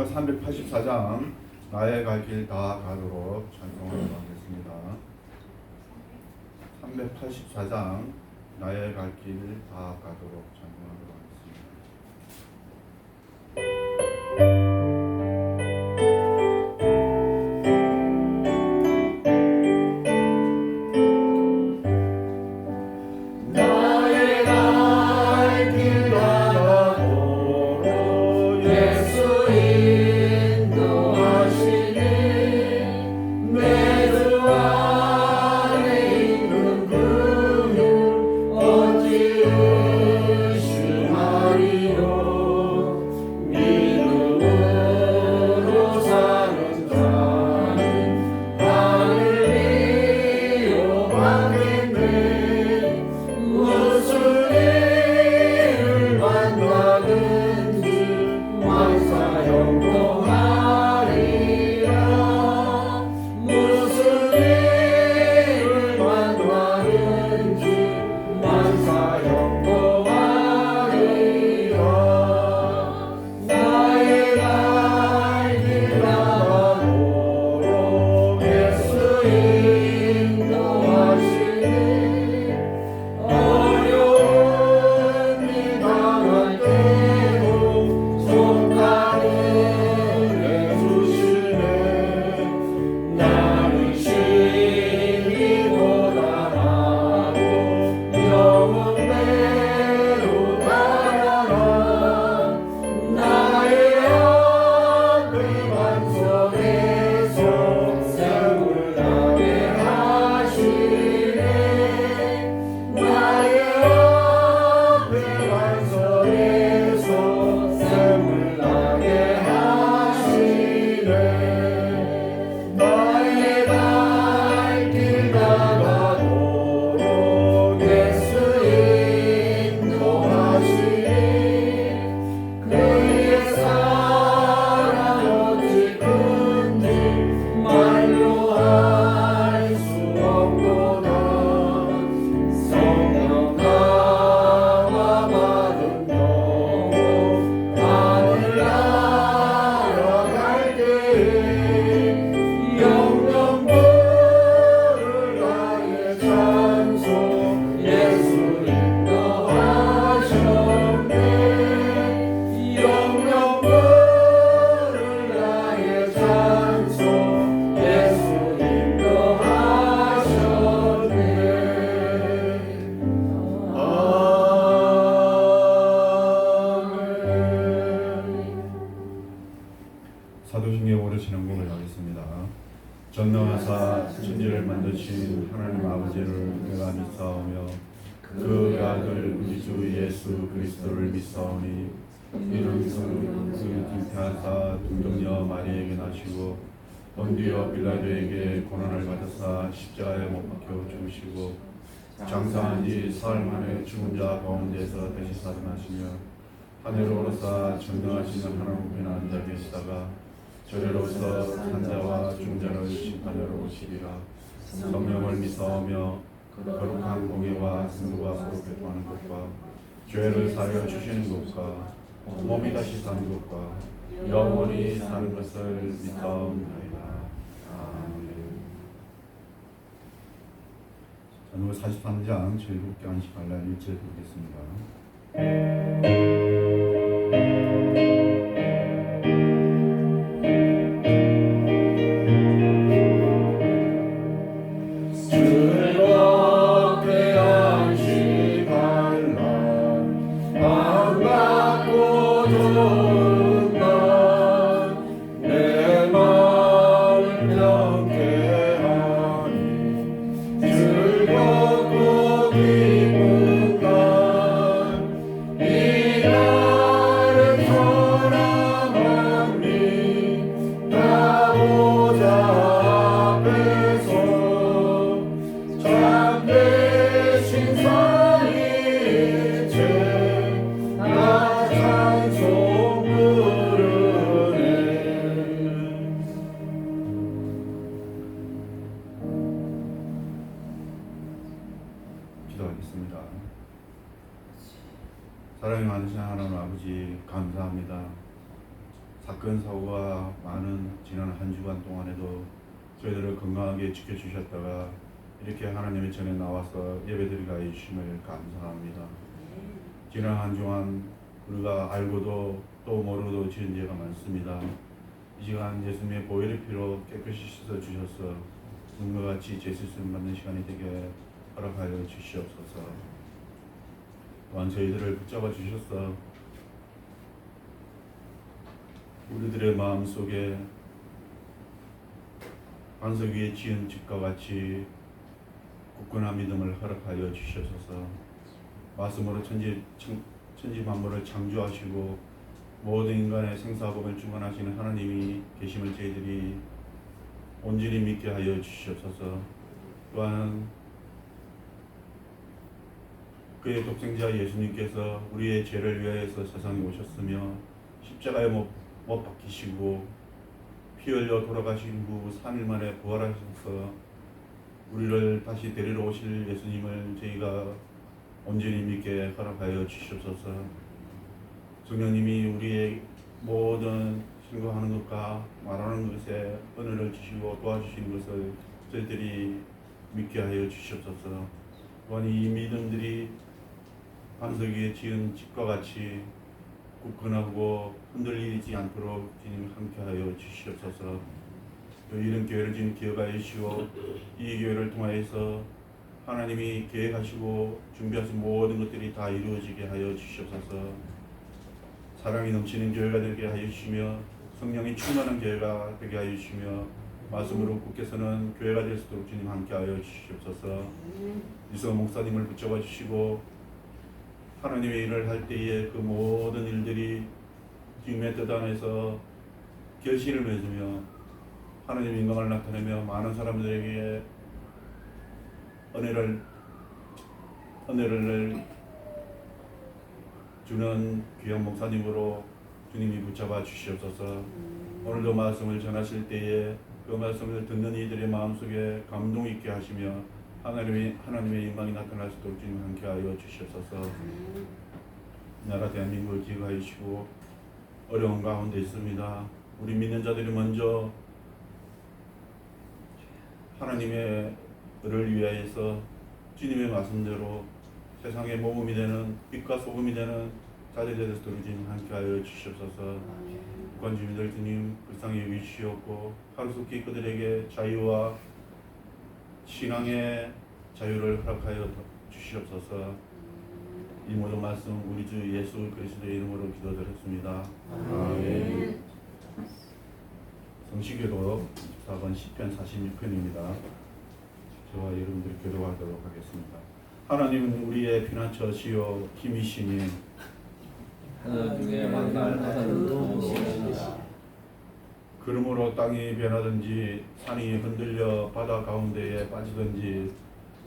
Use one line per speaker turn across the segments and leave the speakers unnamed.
찬송가 384장 나의 갈 길 다 가도록 찬송하도록 하겠습니다. 384장 나의 갈 길 다 가도록 찬송하도록 하겠습니다. 사도신경 오르시는 곡을 하겠습니다. 전능하사 천지를 만드신 하나님 아버지를 내가 믿사오며 그 아들 우리 주 예수 그리스도를 믿사오니 이는 그 잉태하사 동정녀 마리에게 나시고 본디오 빌라도에게 고난을 받으사 십자가에 못 박혀 죽으시고 장사한 지 사흘 만에 죽은 자 가운데서 다시 살아나시며 하늘로 오르사 전능하시는 하나님 우편에 앉아 계시다가 저리로서 산자와 중자를 심판하러 오시리라. 성령을 믿사오며 거룩한 공예와 승부가 서로 교통하는 것과 죄를 사하여 주시는 것과 몸이 다시 사는 것과 영원히 사는 것을 믿사옵나이다. 아멘. 오늘 43장 즐겁게 안식할날 1절 보겠습니다. 기도하겠습니다. 사랑이 많으신 하나님 아버지 감사합니다. 사건 사고가 많은 지난 한 주간 동안에도 저희들을 건강하게 지켜주셨다가 이렇게 하나님의 전에 나와서 예배드리게 해주심을 감사합니다. 지난 한 주간 우리가 알고도 또 모르고도 지은 죄가 많습니다. 이 시간 예수님의 보혈의 피로 깨끗이 씻어주셔서 눈과 같이 제수씀 받는 시간이 되게 허락하여 주시옵소서. 또한 저희들을 붙잡아 주셔서 우리들의 마음속에 반석 위에 지은 집과 같이 굳건한 믿음을 허락하여 주시옵소서. 말씀으로 천지 만물을 창조하시고 모든 인간의 생사복을 주관하시는 하나님이 계심을 저희들이 온전히 믿게 하여 주시옵소서. 또한 그의 독생자 예수님께서 우리의 죄를 위하여서 세상에 오셨으며 십자가에 못 박히시고 피 흘려 돌아가신 후 3일 만에 부활하셔서 우리를 다시 데리러 오실 예수님을 저희가 온전히 믿게 허락하여 주시옵소서. 성령님이 우리의 모든 생각하는 것과 말하는 것에 은혜를 주시고 도와주시는 것을 저희들이 믿게 하여 주시옵소서. 또한 이 믿음들이 반석 위에 지은 집과 같이 굳건하고 흔들리지 않도록 주님 함께하여 주시옵소서. 또 이런 교회를 주님 기억하여 주시고 이 교회를 통하여서 하나님이 계획하시고 준비하신 모든 것들이 다 이루어지게 하여 주시옵소서. 사랑이 넘치는 교회가 되게 하여 주시며 성령이 충만한 교회가 되게 하여 주시며 말씀으로 굳게서는 교회가 될 수 있도록 주님 함께하여 주시옵소서. 이서 목사님을 붙잡아 주시고 하나님의 일을 할 때에 그 모든 일들이 주님의 뜻 안에서 결실을 맺으며 하나님의 영광을 나타내며 많은 사람들에게 은혜를 주는 귀한 목사님으로 주님이 붙잡아 주시옵소서. 오늘도 말씀을 전하실 때에 그 말씀을 듣는 이들의 마음속에 감동 있게 하시며 하나님의 영광이 나타날 수 있도록 주님 함께하여 주시옵소서. 나라 대한민국을 기억하여 주시고 어려운 가운데 있습니다. 우리 믿는 자들이 먼저 하나님의 를 위하여서 주님의 말씀대로 세상의 모범이 되는 빛과 소금이 되는 자들이 될 수 있도록 주님 함께하여 주시옵소서. 북한 주민들 주님 불쌍히 여기시옵고 하루속히 그들에게 자유와 신앙의 자유를 허락하여 주시옵소서. 이 모든 말씀 우리 주 예수 그리스도의 이름으로 기도드렸습니다. 아멘. 성시교도 4번 시편 46편입니다. 저와 여러분들이 기도하도록 하겠습니다. 하나님은 우리의 피난처시요 힘이시니
하늘 중에 만날 하늘은 도무시니라.
그러므로 땅이 변하든지 산이 흔들려 바다 가운데에 빠지든지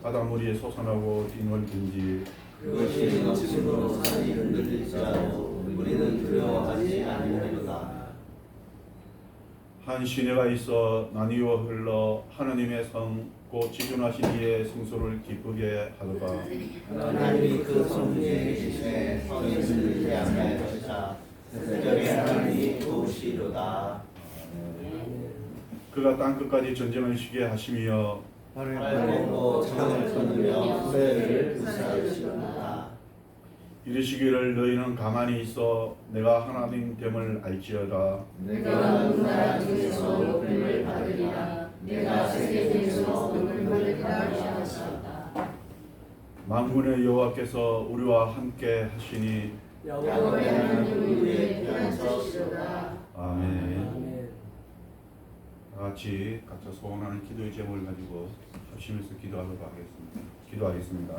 바닷물이 솟아나고 뛰놀든지
그것이 넘침으로 산이 흔들릴지라도 우리는 두려워하지 아니하리로다.
한 시내가 있어 나뉘어 흘러 하나님의 성 곧 지존하신 이의 성소를 기쁘게 하도다.
하나님이 그 성중에 계시네 성이 흔들리지 아니하였으나 새벽에 하나님이 도우시리로다.
그가 땅끝까지 전쟁을 쉬게 하시며
발을 먹고 창을 끊으며 수레를 불사르시리로다.
이르시기를 너희는 가만히 있어 내가 하나님 됨을 알지어다.
내가 누나 중에서 높임을 받으리라. 내가 세계 중에서 높임을 받으리라 하셨다.
만군의 여호와께서 우리와 함께 하시니
야곱의 하나님 우리의 피난처시로다.
아멘. 다 같이 각자 소원하는 기도의 제목을 가지고 합심해서 기도하겠습니다.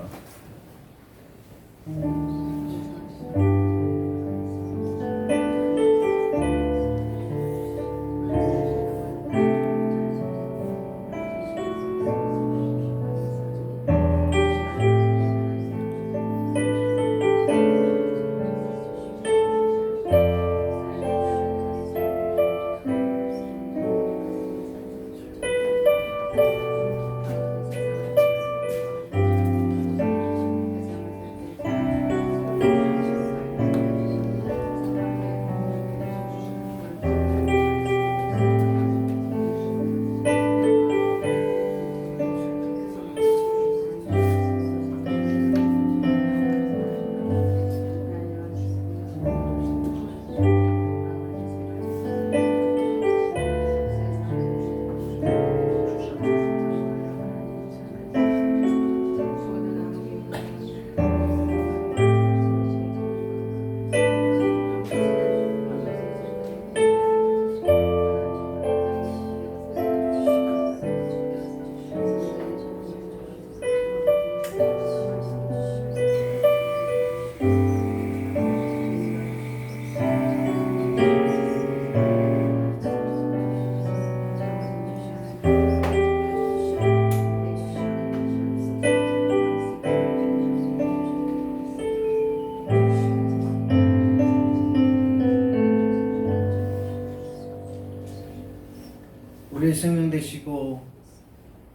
우리의 생명 되시고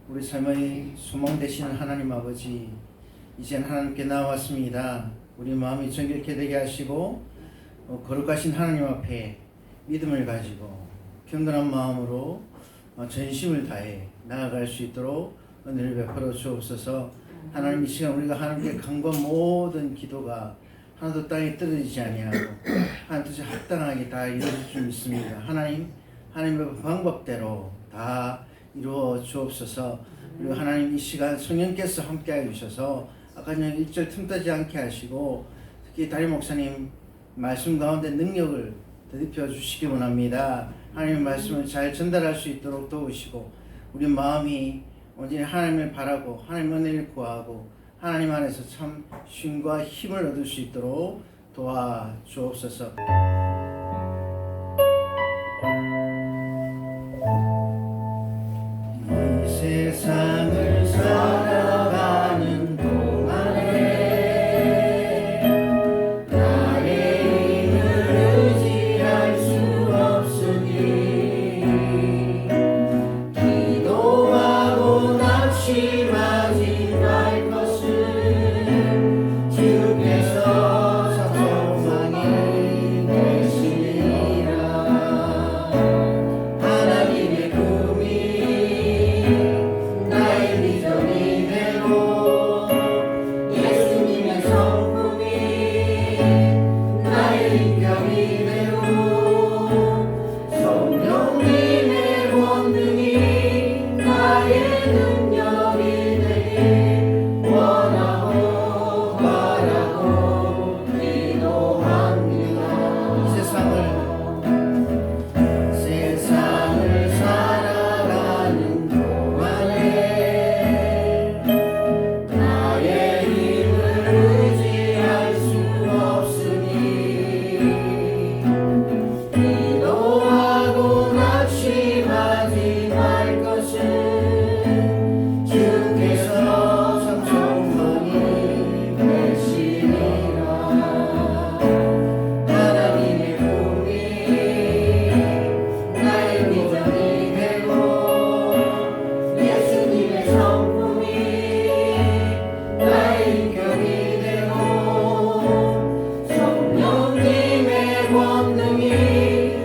우리 삶의 소망 되시는 하나님 아버지, 이젠 하나님께 나왔습니다. 우리 마음이 정결케 되게 하시고 거룩하신 하나님 앞에 믿음을 가지고 경건한 마음으로 전심을 다해 나아갈 수 있도록 은혜를 베풀어 주옵소서. 하나님, 이 시간 우리가 하나님께 간구한 모든 기도가 하나도 땅에 떨어지지 아니하고 하나님 뜻에 합당하게 다 이루어질 줄 믿습니다. 하나님의 방법대로 다 이루어 주옵소서. 그리고 하나님, 이 시간 성령께서 함께해 주셔서 아까 전에 1절 틈타지 않게 하시고 특히 다리 목사님 말씀 가운데 능력을 더입혀 주시기 원합니다. 하나님의 말씀을 잘 전달할 수 있도록 도우시고 우리 마음이 온전히 하나님을 바라고 하나님 은혜를 구하고 하나님 안에서 참 쉼과 힘을 얻을 수 있도록 도와주옵소서. 이 세상을 살아가는 동안에 나의 힘을 의지할 수 없으니 기도하고 낙심하지 말 것을 주께서 소망이 되시리라. 하나님의 꿈이 나의 비전이 되고 예수님의 성품이 나의 인격이 되고 성령님의 권능이 나의 능력이 되길 원하고 바라고 기도합니다. 이 세상을 살아가는 동안에 나의 힘을 의지할 수 없으니 기도하고 낙심하지 말 것을 주께서 성성만이 되시리라. 하나님의 꿈이 나의 비전이 되고 예수님의 성품이 나의 인격이 되고 성령님의 권능이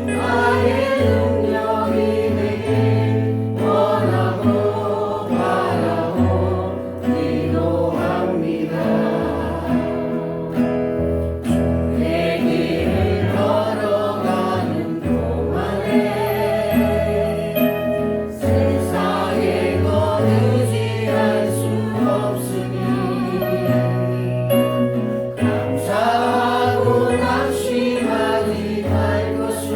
나의 능력이 되길 원하고 바라고 기도합니다. 주의 길을 걸어가는 동안에 세상의 것 의지할 수 없으니 감사하고 낙심하지 말 것을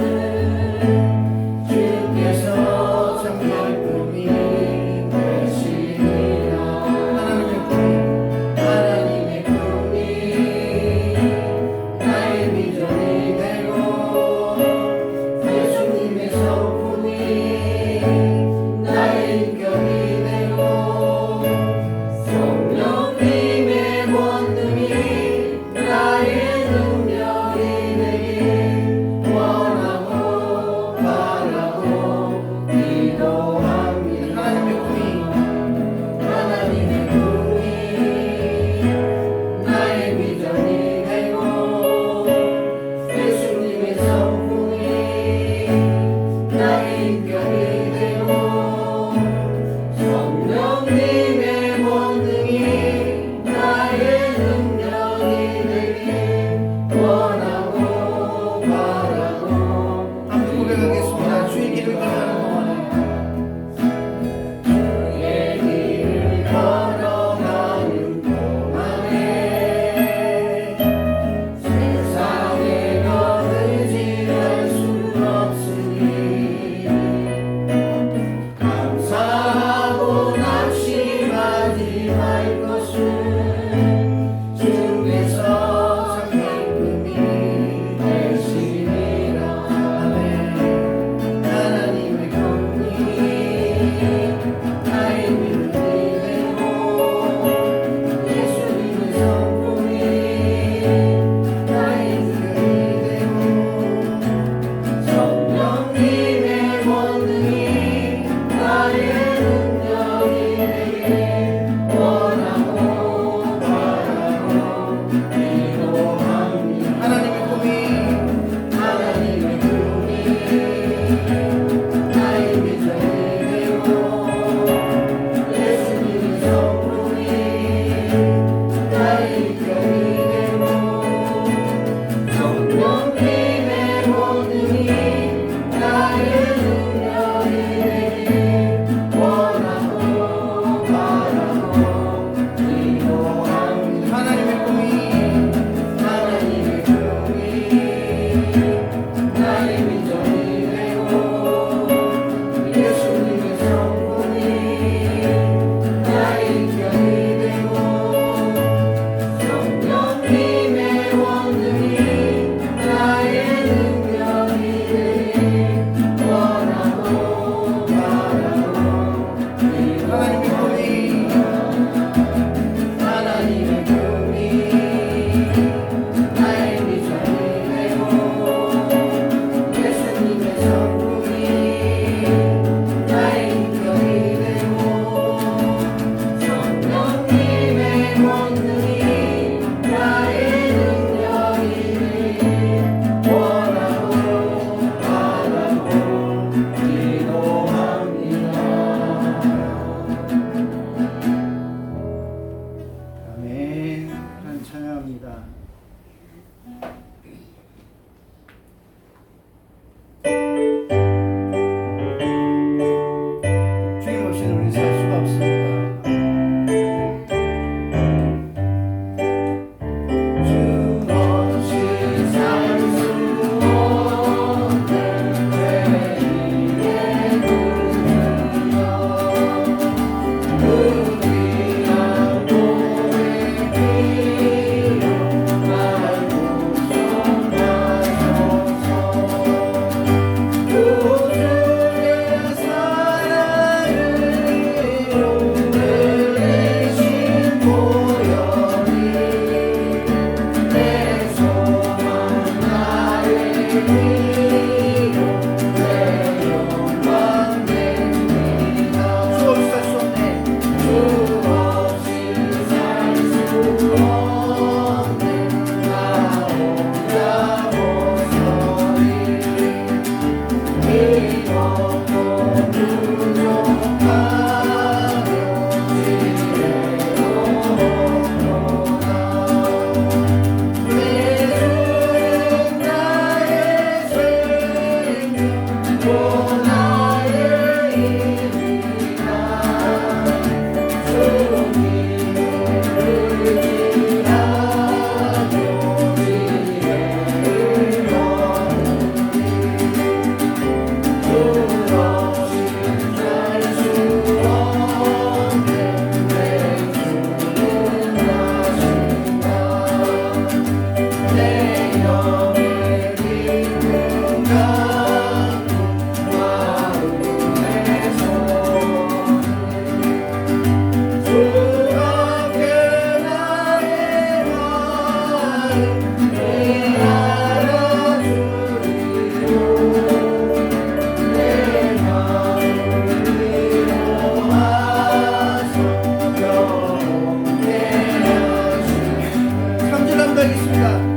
3절 한번 하겠습니다.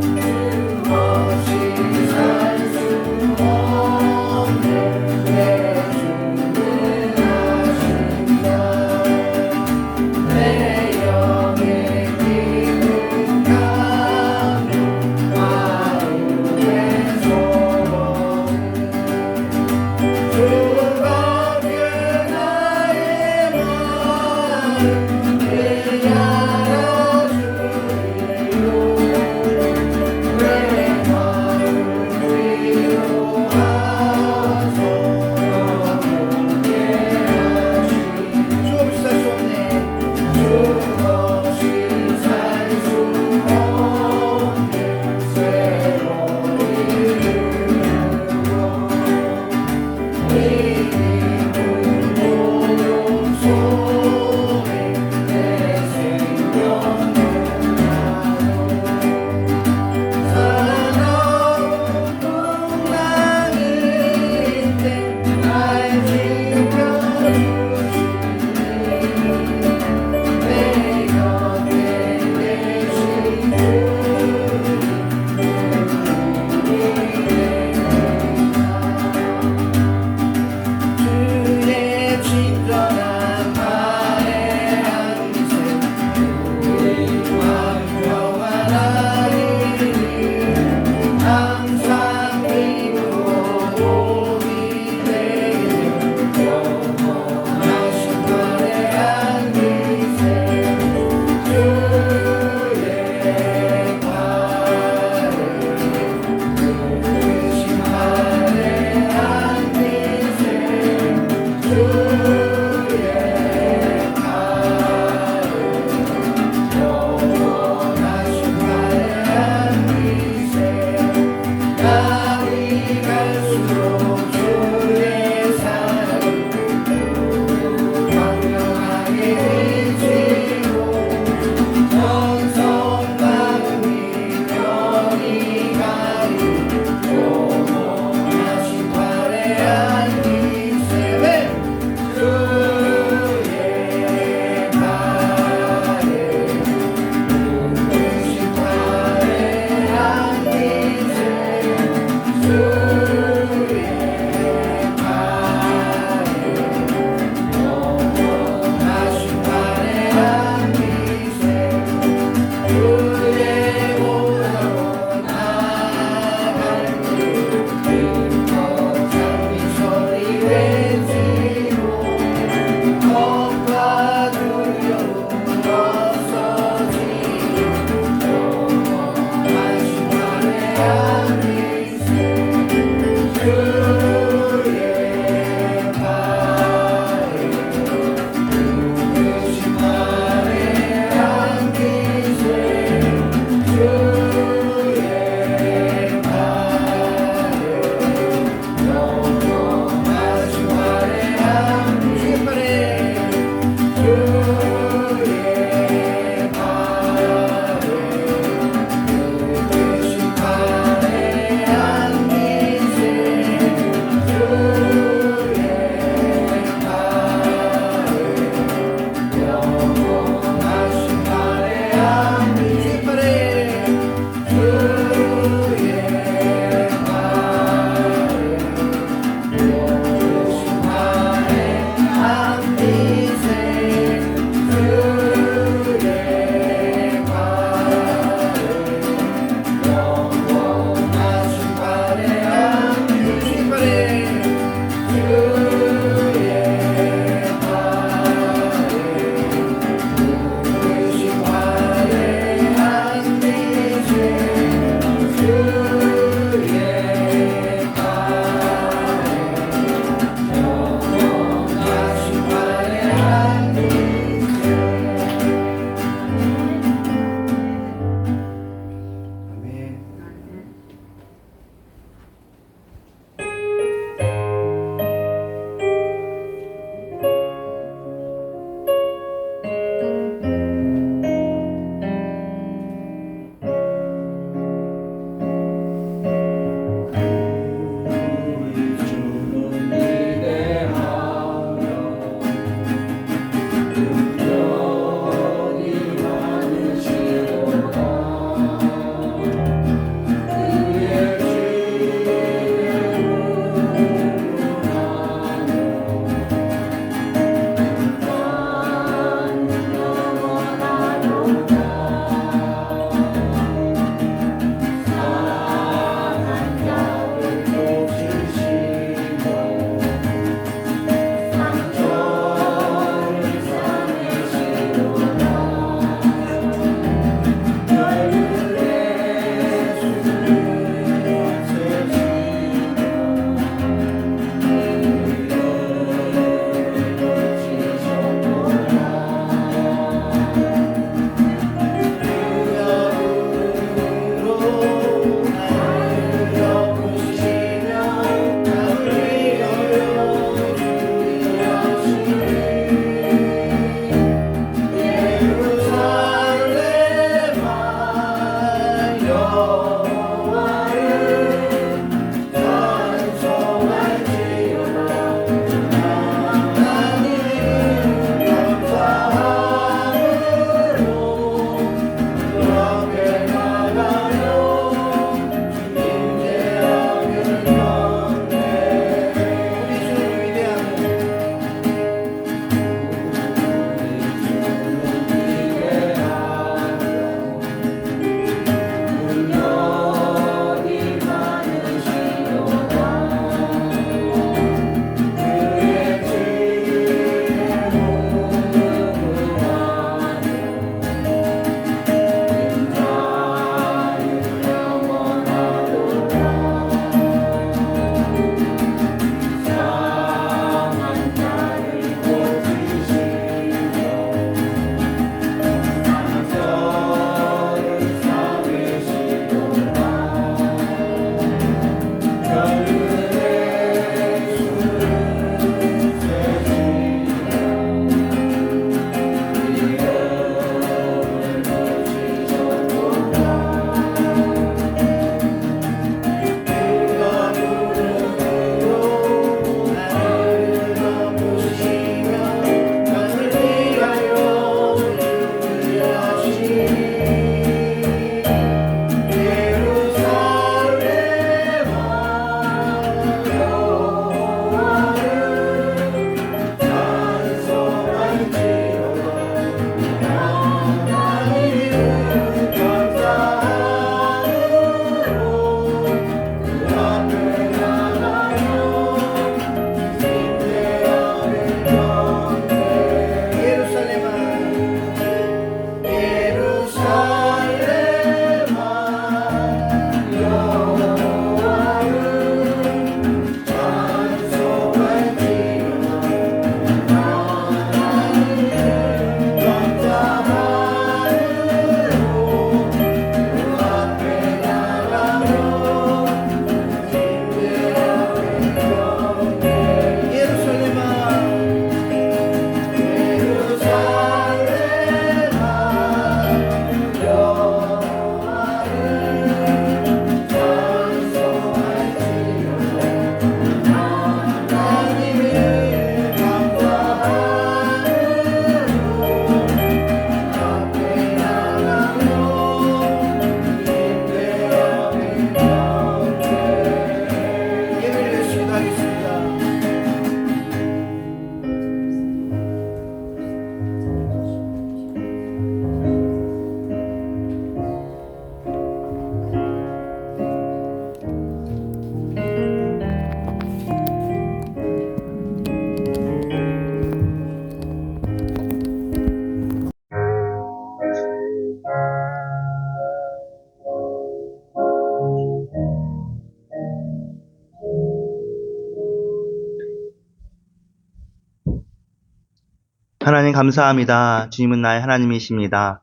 하나님 감사합니다. 주님은 나의 하나님이십니다.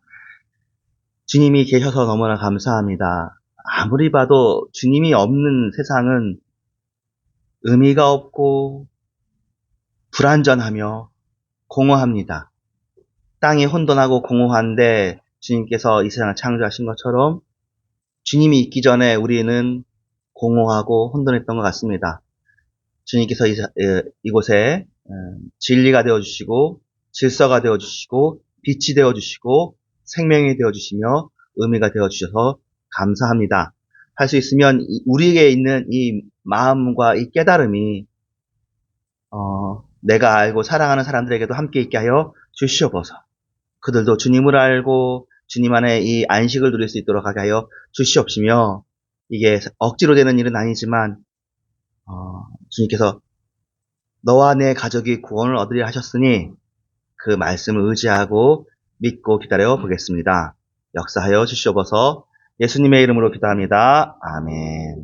주님이 계셔서 너무나 감사합니다. 아무리 봐도 주님이 없는 세상은 의미가 없고 불완전하며 공허합니다. 땅이 혼돈하고 공허한데 주님께서 이 세상을 창조하신 것처럼 주님이 있기 전에 우리는 공허하고 혼돈했던 것 같습니다. 주님께서 이곳에 진리가 되어주시고 질서가 되어주시고 빛이 되어주시고 생명이 되어주시며 의미가 되어주셔서 감사합니다. 할 수 있으면 우리에게 있는 이 마음과 이 깨달음이 내가 알고 사랑하는 사람들에게도 함께 있게 하여 주시옵소서. 그들도 주님을 알고 주님 안에 이 안식을 누릴 수 있도록 하게 하여 주시옵시며, 이게 억지로 되는 일은 아니지만 주님께서 너와 내 가족이 구원을 얻으려 하셨으니 그 말씀을 의지하고 믿고 기다려 보겠습니다. 역사하여 주시옵소서. 예수님의 이름으로 기도합니다. 아멘.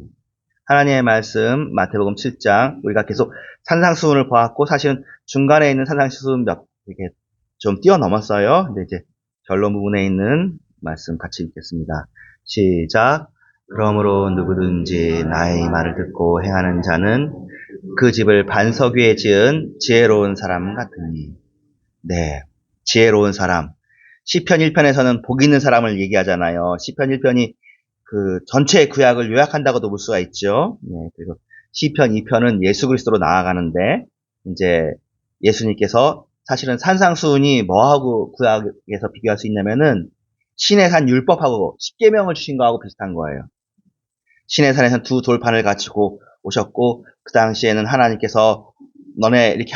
하나님의 말씀 마태복음 7장, 우리가 계속 산상수훈을 보았고 사실은 중간에 있는 산상수훈 이렇게 좀 뛰어넘었어요. 근데 이제 결론 부분에 있는 말씀 같이 읽겠습니다. 시작. 그러므로 누구든지 나의 말을 듣고 행하는 자는 그 집을 반석 위에 지은 지혜로운 사람 같으니. 네, 지혜로운 사람. 시편 1편에서는 복 있는 사람을 얘기하잖아요. 시편 1편이 그 전체 구약을 요약한다고도 볼 수가 있죠. 네, 그리고 시편 2편은 예수 그리스도로 나아가는데, 이제 예수님께서 사실은 산상수훈이 뭐하고 구약에서 비교할 수 있냐면은 신의 산 율법하고 십계명을 주신 거하고 비슷한 거예요. 신의 산에서는 두 돌판을 갖추고 오셨고, 그 당시에는 하나님께서 너네 이렇게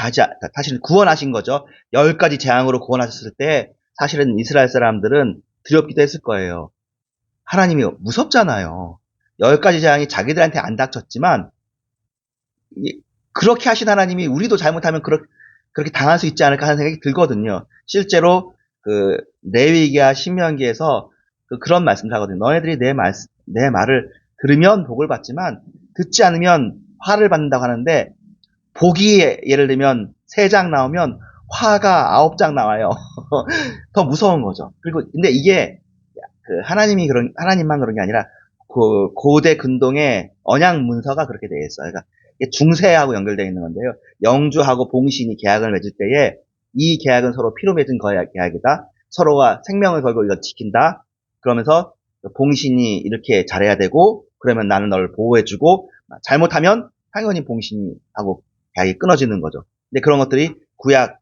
사실은 구원하신 거죠. 10가지 재앙으로 구원하셨을 때 사실은 이스라엘 사람들은 두렵기도 했을 거예요. 하나님이 무섭잖아요. 10가지 재앙이 자기들한테 안 닥쳤지만 그렇게 하신 하나님이 우리도 잘못하면 그렇게 당할 수 있지 않을까 하는 생각이 들거든요. 실제로 그 레위기와 신명기에서 그런 말씀을 하거든요. 너희들이 내 말을 들으면 복을 받지만 듣지 않으면 화를 받는다고 하는데, 복이 예를 들면 3장 나오면 화가 9장 나와요. 더 무서운 거죠. 그리고 근데 이게 하나님만 그런 게 아니라 그 고대 근동의 언약 문서가 그렇게 되어 있어요. 그러니까 이게 중세하고 연결되어 있는 건데요. 영주하고 봉신이 계약을 맺을 때에 이 계약은 서로 피로 맺은 계약이다. 서로가 생명을 걸고 이거 지킨다. 그러면서 봉신이 이렇게 잘해야 되고, 그러면 나는 너를 보호해주고, 잘못하면 당연히 봉신하고 계약이 끊어지는 거죠. 근데 그런 것들이 구약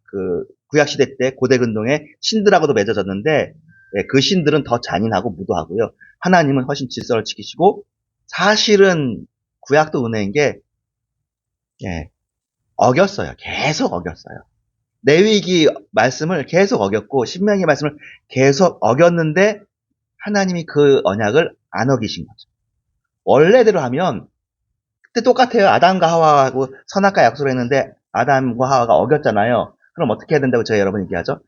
시대 때 고대 근동의 신들하고도 맺어졌는데, 그 신들은 더 잔인하고 무도하고요. 하나님은 훨씬 질서를 지키시고, 사실은 구약도 은혜인 게 어겼어요. 계속 어겼어요. 레위기 말씀을 계속 어겼고 신명기 말씀을 계속 어겼는데 하나님이 그 언약을 안 어기신 거죠. 원래대로 하면 그때 똑같아요. 아담과 하와하고 선악과 약속을 했는데 아담과 하와가 어겼잖아요. 그럼 어떻게 해야 된다고 저희 여러분 얘기하죠?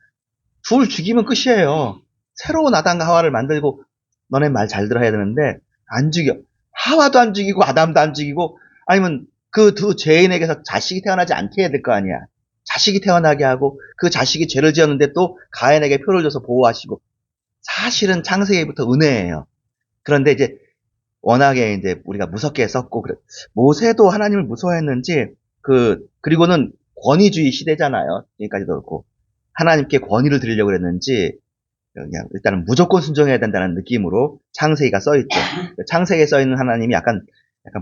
둘 죽이면 끝이에요. 새로운 아담과 하와를 만들고 너네 말 잘 들어야 되는데 안 죽여. 하와도 안 죽이고 아담도 안 죽이고, 아니면 그 두 죄인에게서 자식이 태어나지 않게 해야 될 거 아니야. 자식이 태어나게 하고 그 자식이 죄를 지었는데 또 가인에게 표를 줘서 보호하시고, 사실은 창세기부터 은혜예요. 그런데 이제 워낙에 이제 우리가 무섭게 썼고, 그래. 모세도 하나님을 무서워했는지, 그리고는 권위주의 시대잖아요. 지금까지도 그렇고. 하나님께 권위를 드리려고 그랬는지, 그냥 일단은 무조건 순종해야 된다는 느낌으로 창세기가 써있죠. 창세기에 써있는 하나님이 약간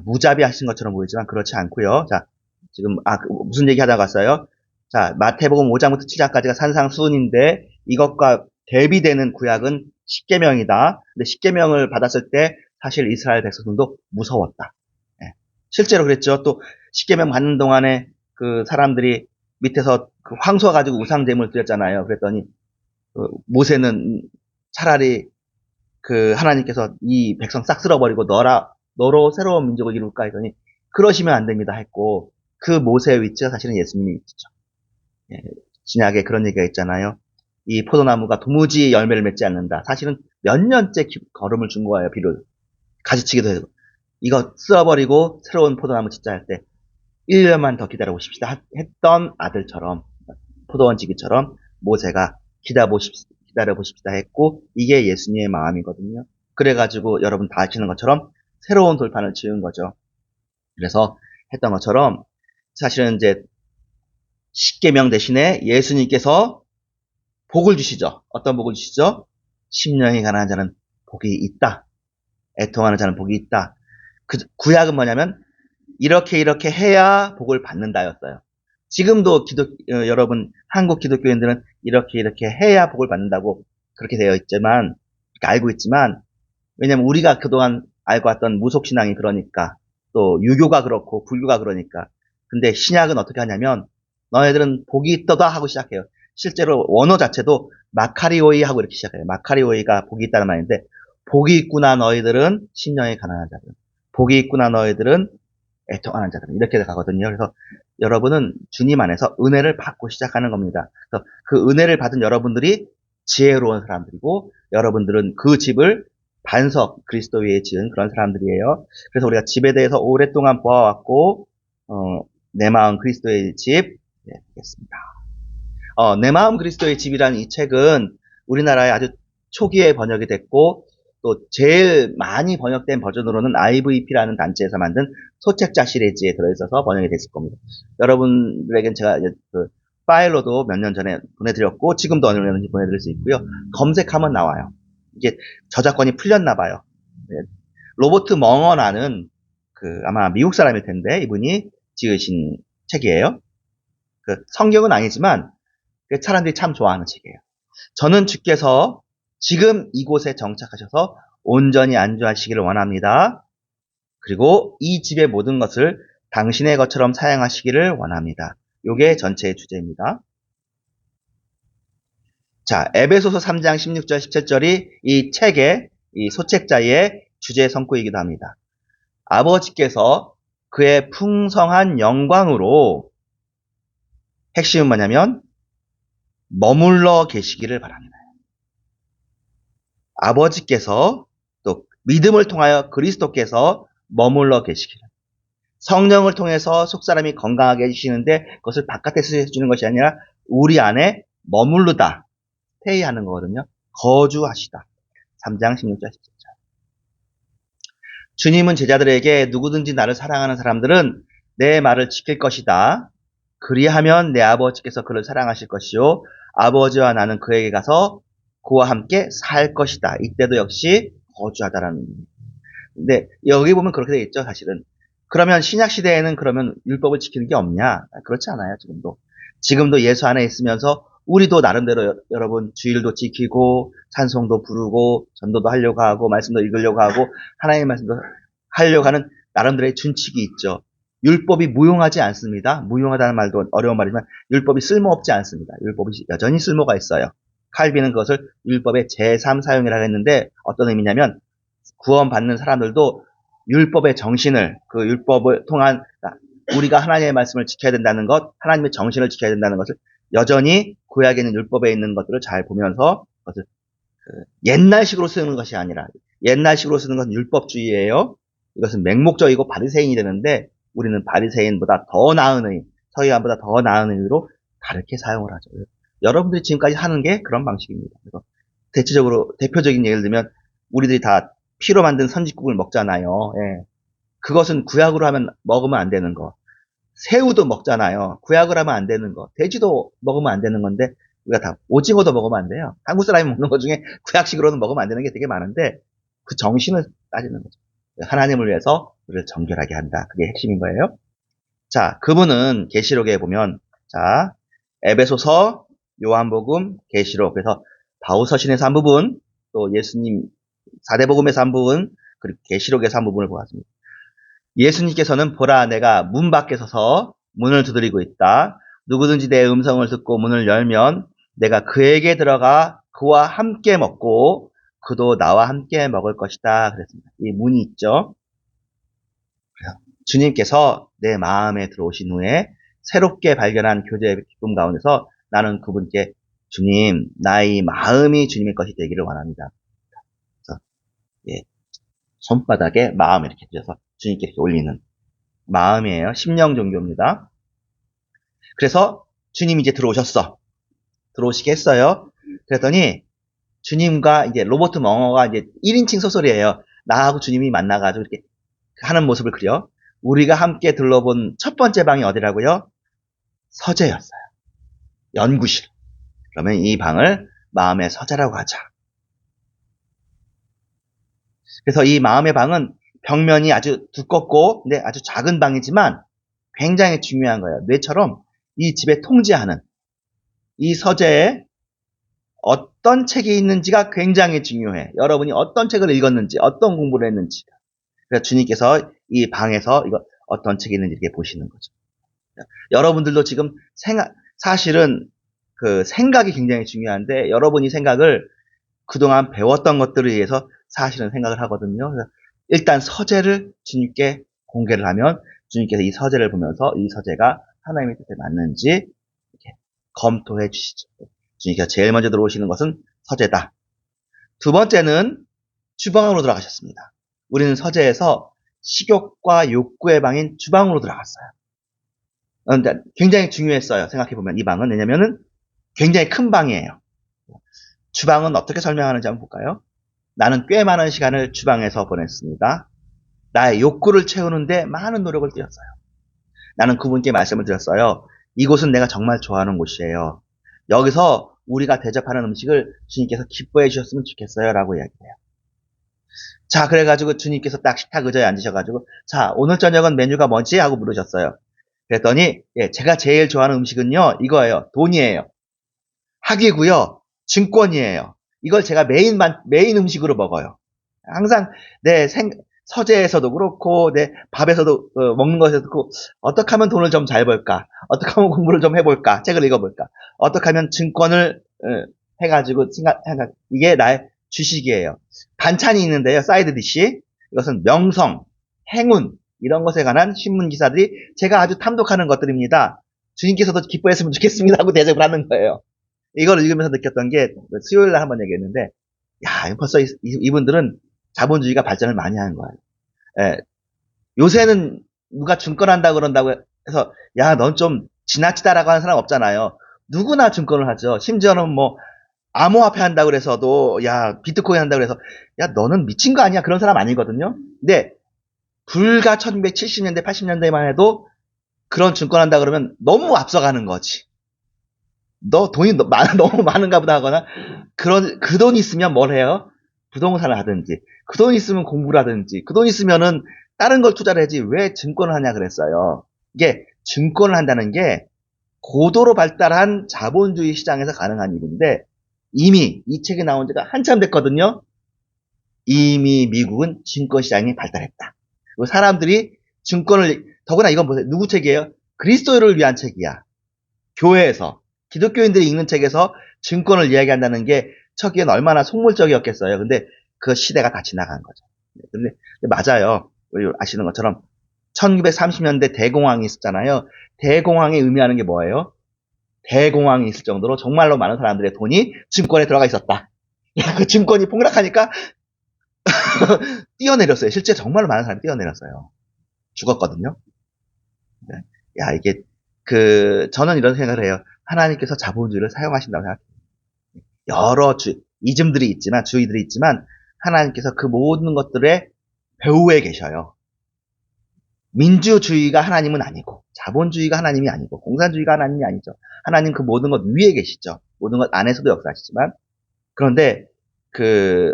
무자비하신 것처럼 보이지만 그렇지 않고요. 자, 지금, 무슨 얘기 하다가 왔어요? 자, 마태복음 5장부터 7장까지가 산상수훈인데, 이것과 대비되는 구약은 십계명이다. 근데 십계명을 받았을 때 사실 이스라엘 백성들도 무서웠다. 실제로 그랬죠. 또 십계명 받는 동안에 그 사람들이 밑에서 그 황소 가지고 우상 제물을 드렸잖아요. 그랬더니 모세는 차라리 하나님께서 이 백성 싹 쓸어버리고 너로 새로운 민족을 이룰까 했더니 그러시면 안 됩니다 했고, 그 모세의 위치가 사실은 예수님의 위치죠. 신약에 그런 얘기가 있잖아요. 이 포도나무가 도무지 열매를 맺지 않는다. 사실은 몇 년째 걸음을 준 거예요. 비를 가지치기도 해서 이거 쓸어버리고 새로운 포도나무 짓자 할 때 1년만 더 기다려 보십시다 했던 아들처럼, 포도원 지기처럼 모세가 기다려보십시다 했고 이게 예수님의 마음이거든요. 그래가지고 여러분 다 아시는 것처럼 새로운 돌판을 지은 거죠. 그래서 했던 것처럼 사실은 이제 십계명 대신에 예수님께서 복을 주시죠. 어떤 복을 주시죠? 심령이 가난한 자는 복이 있다. 애통하는 자는 복이 있다. 그 구약은 뭐냐면 이렇게 해야 복을 받는다였어요. 지금도 여러분 한국 기독교인들은 이렇게 해야 복을 받는다고 그렇게 되어 있지만 그렇게 알고 있지만 왜냐면 우리가 그동안 알고 왔던 무속신앙이 그러니까 또 유교가 그렇고 불교가 그러니까 근데 신약은 어떻게 하냐면 너희들은 복이 있다다 하고 시작해요. 실제로 원어 자체도 마카리오이 하고 이렇게 시작해요. 마카리오이가 복이 있다는 말인데 복이 있구나 너희들은 심령이 가난한 자들. 복이 있구나 너희들은 애통하는 자들. 이렇게 가거든요. 그래서 여러분은 주님 안에서 은혜를 받고 시작하는 겁니다. 그래서 그 은혜를 받은 여러분들이 지혜로운 사람들이고 여러분들은 그 집을 반석 그리스도 위에 지은 그런 사람들이에요. 그래서 우리가 집에 대해서 오랫동안 보아왔고 내 마음 그리스도의 집 되겠습니다. 내 마음 그리스도의 집이라는 이 책은 우리나라에 아주 초기에 번역이 됐고 또 제일 많이 번역된 버전으로는 IVP라는 단체에서 만든 소책자 시리즈에 들어있어서 번역이 됐을 겁니다. 여러분들에겐 제가 이제 그 파일로도 몇 년 전에 보내드렸고 지금도 언제든지 보내드릴 수 있고요. 검색하면 나와요. 이게 저작권이 풀렸나 봐요. 네. 로버트 멍어라는 그 아마 미국 사람일 텐데 이분이 지으신 책이에요. 그 성경은 아니지만 사람들이 참 좋아하는 책이에요. 저는 주께서 지금 이곳에 정착하셔서 온전히 안주하시기를 원합니다. 그리고 이 집의 모든 것을 당신의 것처럼 사용하시기를 원합니다. 요게 전체의 주제입니다. 자, 에베소서 3장 16절 17절이 이 책의 이 소책자의 주제 성구이기도 합니다. 아버지께서 그의 풍성한 영광으로 핵심은 뭐냐면 머물러 계시기를 바랍니다. 아버지께서 또 믿음을 통하여 그리스도께서 머물러 계시기를. 성령을 통해서 속사람이 건강하게 해주시는데 그것을 바깥에서 해주는 것이 아니라 우리 안에 머무르다. 스테이하는 거거든요. 거주하시다. 3장 16절 17절. 주님은 제자들에게 누구든지 나를 사랑하는 사람들은 내 말을 지킬 것이다. 그리하면 내 아버지께서 그를 사랑하실 것이요 아버지와 나는 그에게 가서 그와 함께 살 것이다. 이때도 역시 거주하다라는 의미. 근데 여기 보면 그렇게 되어 있죠, 사실은. 그러면 신약 시대에는 그러면 율법을 지키는 게 없냐? 그렇지 않아요, 지금도. 지금도 예수 안에 있으면서 우리도 나름대로 여러분 주일도 지키고 찬송도 부르고 전도도 하려고 하고 말씀도 읽으려고 하고 하나님의 말씀도 하려고 하는 나름대로의 준칙이 있죠. 율법이 무용하지 않습니다. 무용하다는 말도 어려운 말이지만 율법이 쓸모없지 않습니다. 율법이 여전히 쓸모가 있어요. 칼빈은 그것을 율법의 제3 사용이라고 했는데 어떤 의미냐면 구원받는 사람들도 율법의 정신을 그 율법을 통한 우리가 하나님의 말씀을 지켜야 된다는 것, 하나님의 정신을 지켜야 된다는 것을 여전히 구약에 있는 율법에 있는 것들을 잘 보면서 그것을 옛날식으로 쓰는 것이 아니라 옛날식으로 쓰는 것은 율법주의예요. 이것은 맹목적이고 바리새인이 되는데 우리는 바리새인보다 더 나은 의미, 서기관보다 더 나은 의미로 다르게 사용을 하죠. 여러분들이 지금까지 하는 게 그런 방식입니다. 그래서 대표적인 예를 들면 우리들이 다 피로 만든 선짓국을 먹잖아요. 예. 그것은 구약으로 하면 먹으면 안 되는 거. 새우도 먹잖아요. 구약으로 하면 안 되는 거. 돼지도 먹으면 안 되는 건데 우리가 다 오징어도 먹으면 안 돼요. 한국 사람이 먹는 것 중에 구약식으로는 먹으면 안 되는 게 되게 많은데 그 정신을 따지는 거죠. 하나님을 위해서 우리를 정결하게 한다. 그게 핵심인 거예요. 자, 그분은 계시록에 보면 자, 에베소서, 요한복음, 계시록. 그래서 바울서신에서 한 부분, 또 예수님 4대 복음에서 한 부분, 그리고 계시록에서 한 부분을 보았습니다. 예수님께서는 보라 내가 문 밖에 서서 문을 두드리고 있다. 누구든지 내 음성을 듣고 문을 열면 내가 그에게 들어가 그와 함께 먹고 그도 나와 함께 먹을 것이다. 그랬습니다. 이 문이 있죠. 주님께서 내 마음에 들어오신 후에 새롭게 발견한 교제의 기쁨 가운데서 나는 그분께 주님, 나의 마음이 주님의 것이 되기를 원합니다. 그래서 예, 손바닥에 마음을 이렇게 들여서 주님께 이렇게 올리는 마음이에요. 심령 종교입니다. 그래서 주님이 이제 들어오셨어. 들어오시게 했어요. 그랬더니 주님과 이제 로버트 멍어가 이제 1인칭 소설이에요. 나하고 주님이 만나가지고 이렇게 하는 모습을 그려. 우리가 함께 둘러본 첫 번째 방이 어디라고요? 서재였어요. 연구실. 그러면 이 방을 마음의 서재라고 하자. 그래서 이 마음의 방은 벽면이 아주 두껍고 근데 아주 작은 방이지만 굉장히 중요한 거예요. 뇌처럼 이 집에 통제하는 이 서재에 어떤 책이 있는지가 굉장히 중요해. 여러분이 어떤 책을 읽었는지, 어떤 공부를 했는지. 그래서 주님께서 이 방에서 이거 어떤 책이 있는지 이렇게 보시는 거죠. 여러분들도 지금 사실은 그 생각이 굉장히 중요한데 여러분이 생각을 그동안 배웠던 것들에 의해서 사실은 생각을 하거든요. 그래서 일단 서재를 주님께 공개를 하면 주님께서 이 서재를 보면서 이 서재가 하나님의 뜻에 맞는지 이렇게 검토해 주시죠. 주님께서 제일 먼저 들어오시는 것은 서재다. 두 번째는 주방으로 들어가셨습니다. 우리는 서재에서 식욕과 욕구의 방인 주방으로 들어갔어요. 그런데 굉장히 중요했어요. 생각해보면 이 방은. 왜냐면은 굉장히 큰 방이에요. 주방은 어떻게 설명하는지 한번 볼까요? 나는 꽤 많은 시간을 주방에서 보냈습니다. 나의 욕구를 채우는데 많은 노력을 뛰었어요. 나는 그분께 말씀을 드렸어요. 이곳은 내가 정말 좋아하는 곳이에요. 여기서 우리가 대접하는 음식을 주님께서 기뻐해 주셨으면 좋겠어요. 라고 이야기해요. 자, 그래가지고 주님께서 딱 식탁 의자에 앉으셔가지고 자, 오늘 저녁은 메뉴가 뭐지? 하고 물으셨어요. 그랬더니 예, 제가 제일 좋아하는 음식은요. 이거예요. 돈이에요. 학위고요. 증권이에요. 이걸 제가 메인 음식으로 먹어요. 항상 내 서재에서도 그렇고 내 밥에서도 먹는 것에서도 그렇고 어떻게 하면 돈을 좀 잘 벌까? 어떻게 하면 공부를 좀 해볼까? 책을 읽어볼까? 어떻게 하면 증권을 해가지고 이게 나의 주식이에요. 반찬이 있는데요. 사이드 디시. 이것은 명성, 행운 이런 것에 관한 신문 기사들이 제가 아주 탐독하는 것들입니다. 주님께서도 기뻐했으면 좋겠습니다 하고 대접을 하는 거예요. 이걸 읽으면서 느꼈던 게 수요일 날 한번 얘기했는데 야 벌써 이분들은 자본주의가 발전을 많이 하는 거예요. 예, 요새는 누가 증권한다 그런다고 해서 야 넌 좀 지나치다라고 하는 사람 없잖아요. 누구나 증권을 하죠. 심지어는 뭐 암호화폐 한다고 그래서도 야 비트코인 한다고 그래서 야 너는 미친 거 아니야 그런 사람 아니거든요. 근데 불과 1970년대 80년대만 해도 그런 증권 한다 그러면 너무 앞서가는 거지. 너 돈이 너무 많은가 보다 하거나 그 돈 있으면 뭘 해요? 부동산을 하든지 그 돈 있으면 공부를 하든지 그 돈 있으면은 다른 걸 투자를 하지 왜 증권을 하냐 그랬어요. 이게 증권을 한다는 게 고도로 발달한 자본주의 시장에서 가능한 일인데 이미 이 책이 나온 지가 한참 됐거든요. 이미 미국은 증권 시장이 발달했다. 그리고 사람들이 증권을 더구나 이건 보세요. 누구 책이에요? 그리스도를 위한 책이야. 교회에서 기독교인들이 읽는 책에서 증권을 이야기한다는 게 처기엔 얼마나 속물적이었겠어요. 근데 그 시대가 다 지나간 거죠. 근데 맞아요. 우리 아시는 것처럼 1930년대 대공황이 있었잖아요. 대공황이 의미하는 게 뭐예요? 대공황이 있을 정도로 정말로 많은 사람들의 돈이 증권에 들어가 있었다. 그 증권이 폭락하니까 뛰어내렸어요. 실제 정말로 많은 사람이 뛰어내렸어요. 죽었거든요. 야, 이게 저는 이런 생각을 해요. 하나님께서 자본주의를 사용하신다고 생각해요. 여러 이즘들이 있지만, 주의들이 있지만, 하나님께서 그 모든 것들의 배후에 계셔요. 민주주의가 하나님은 아니고, 자본주의가 하나님이 아니고, 공산주의가 하나님이 아니죠. 하나님 그 모든 것 위에 계시죠. 모든 것 안에서도 역사하시지만. 그런데,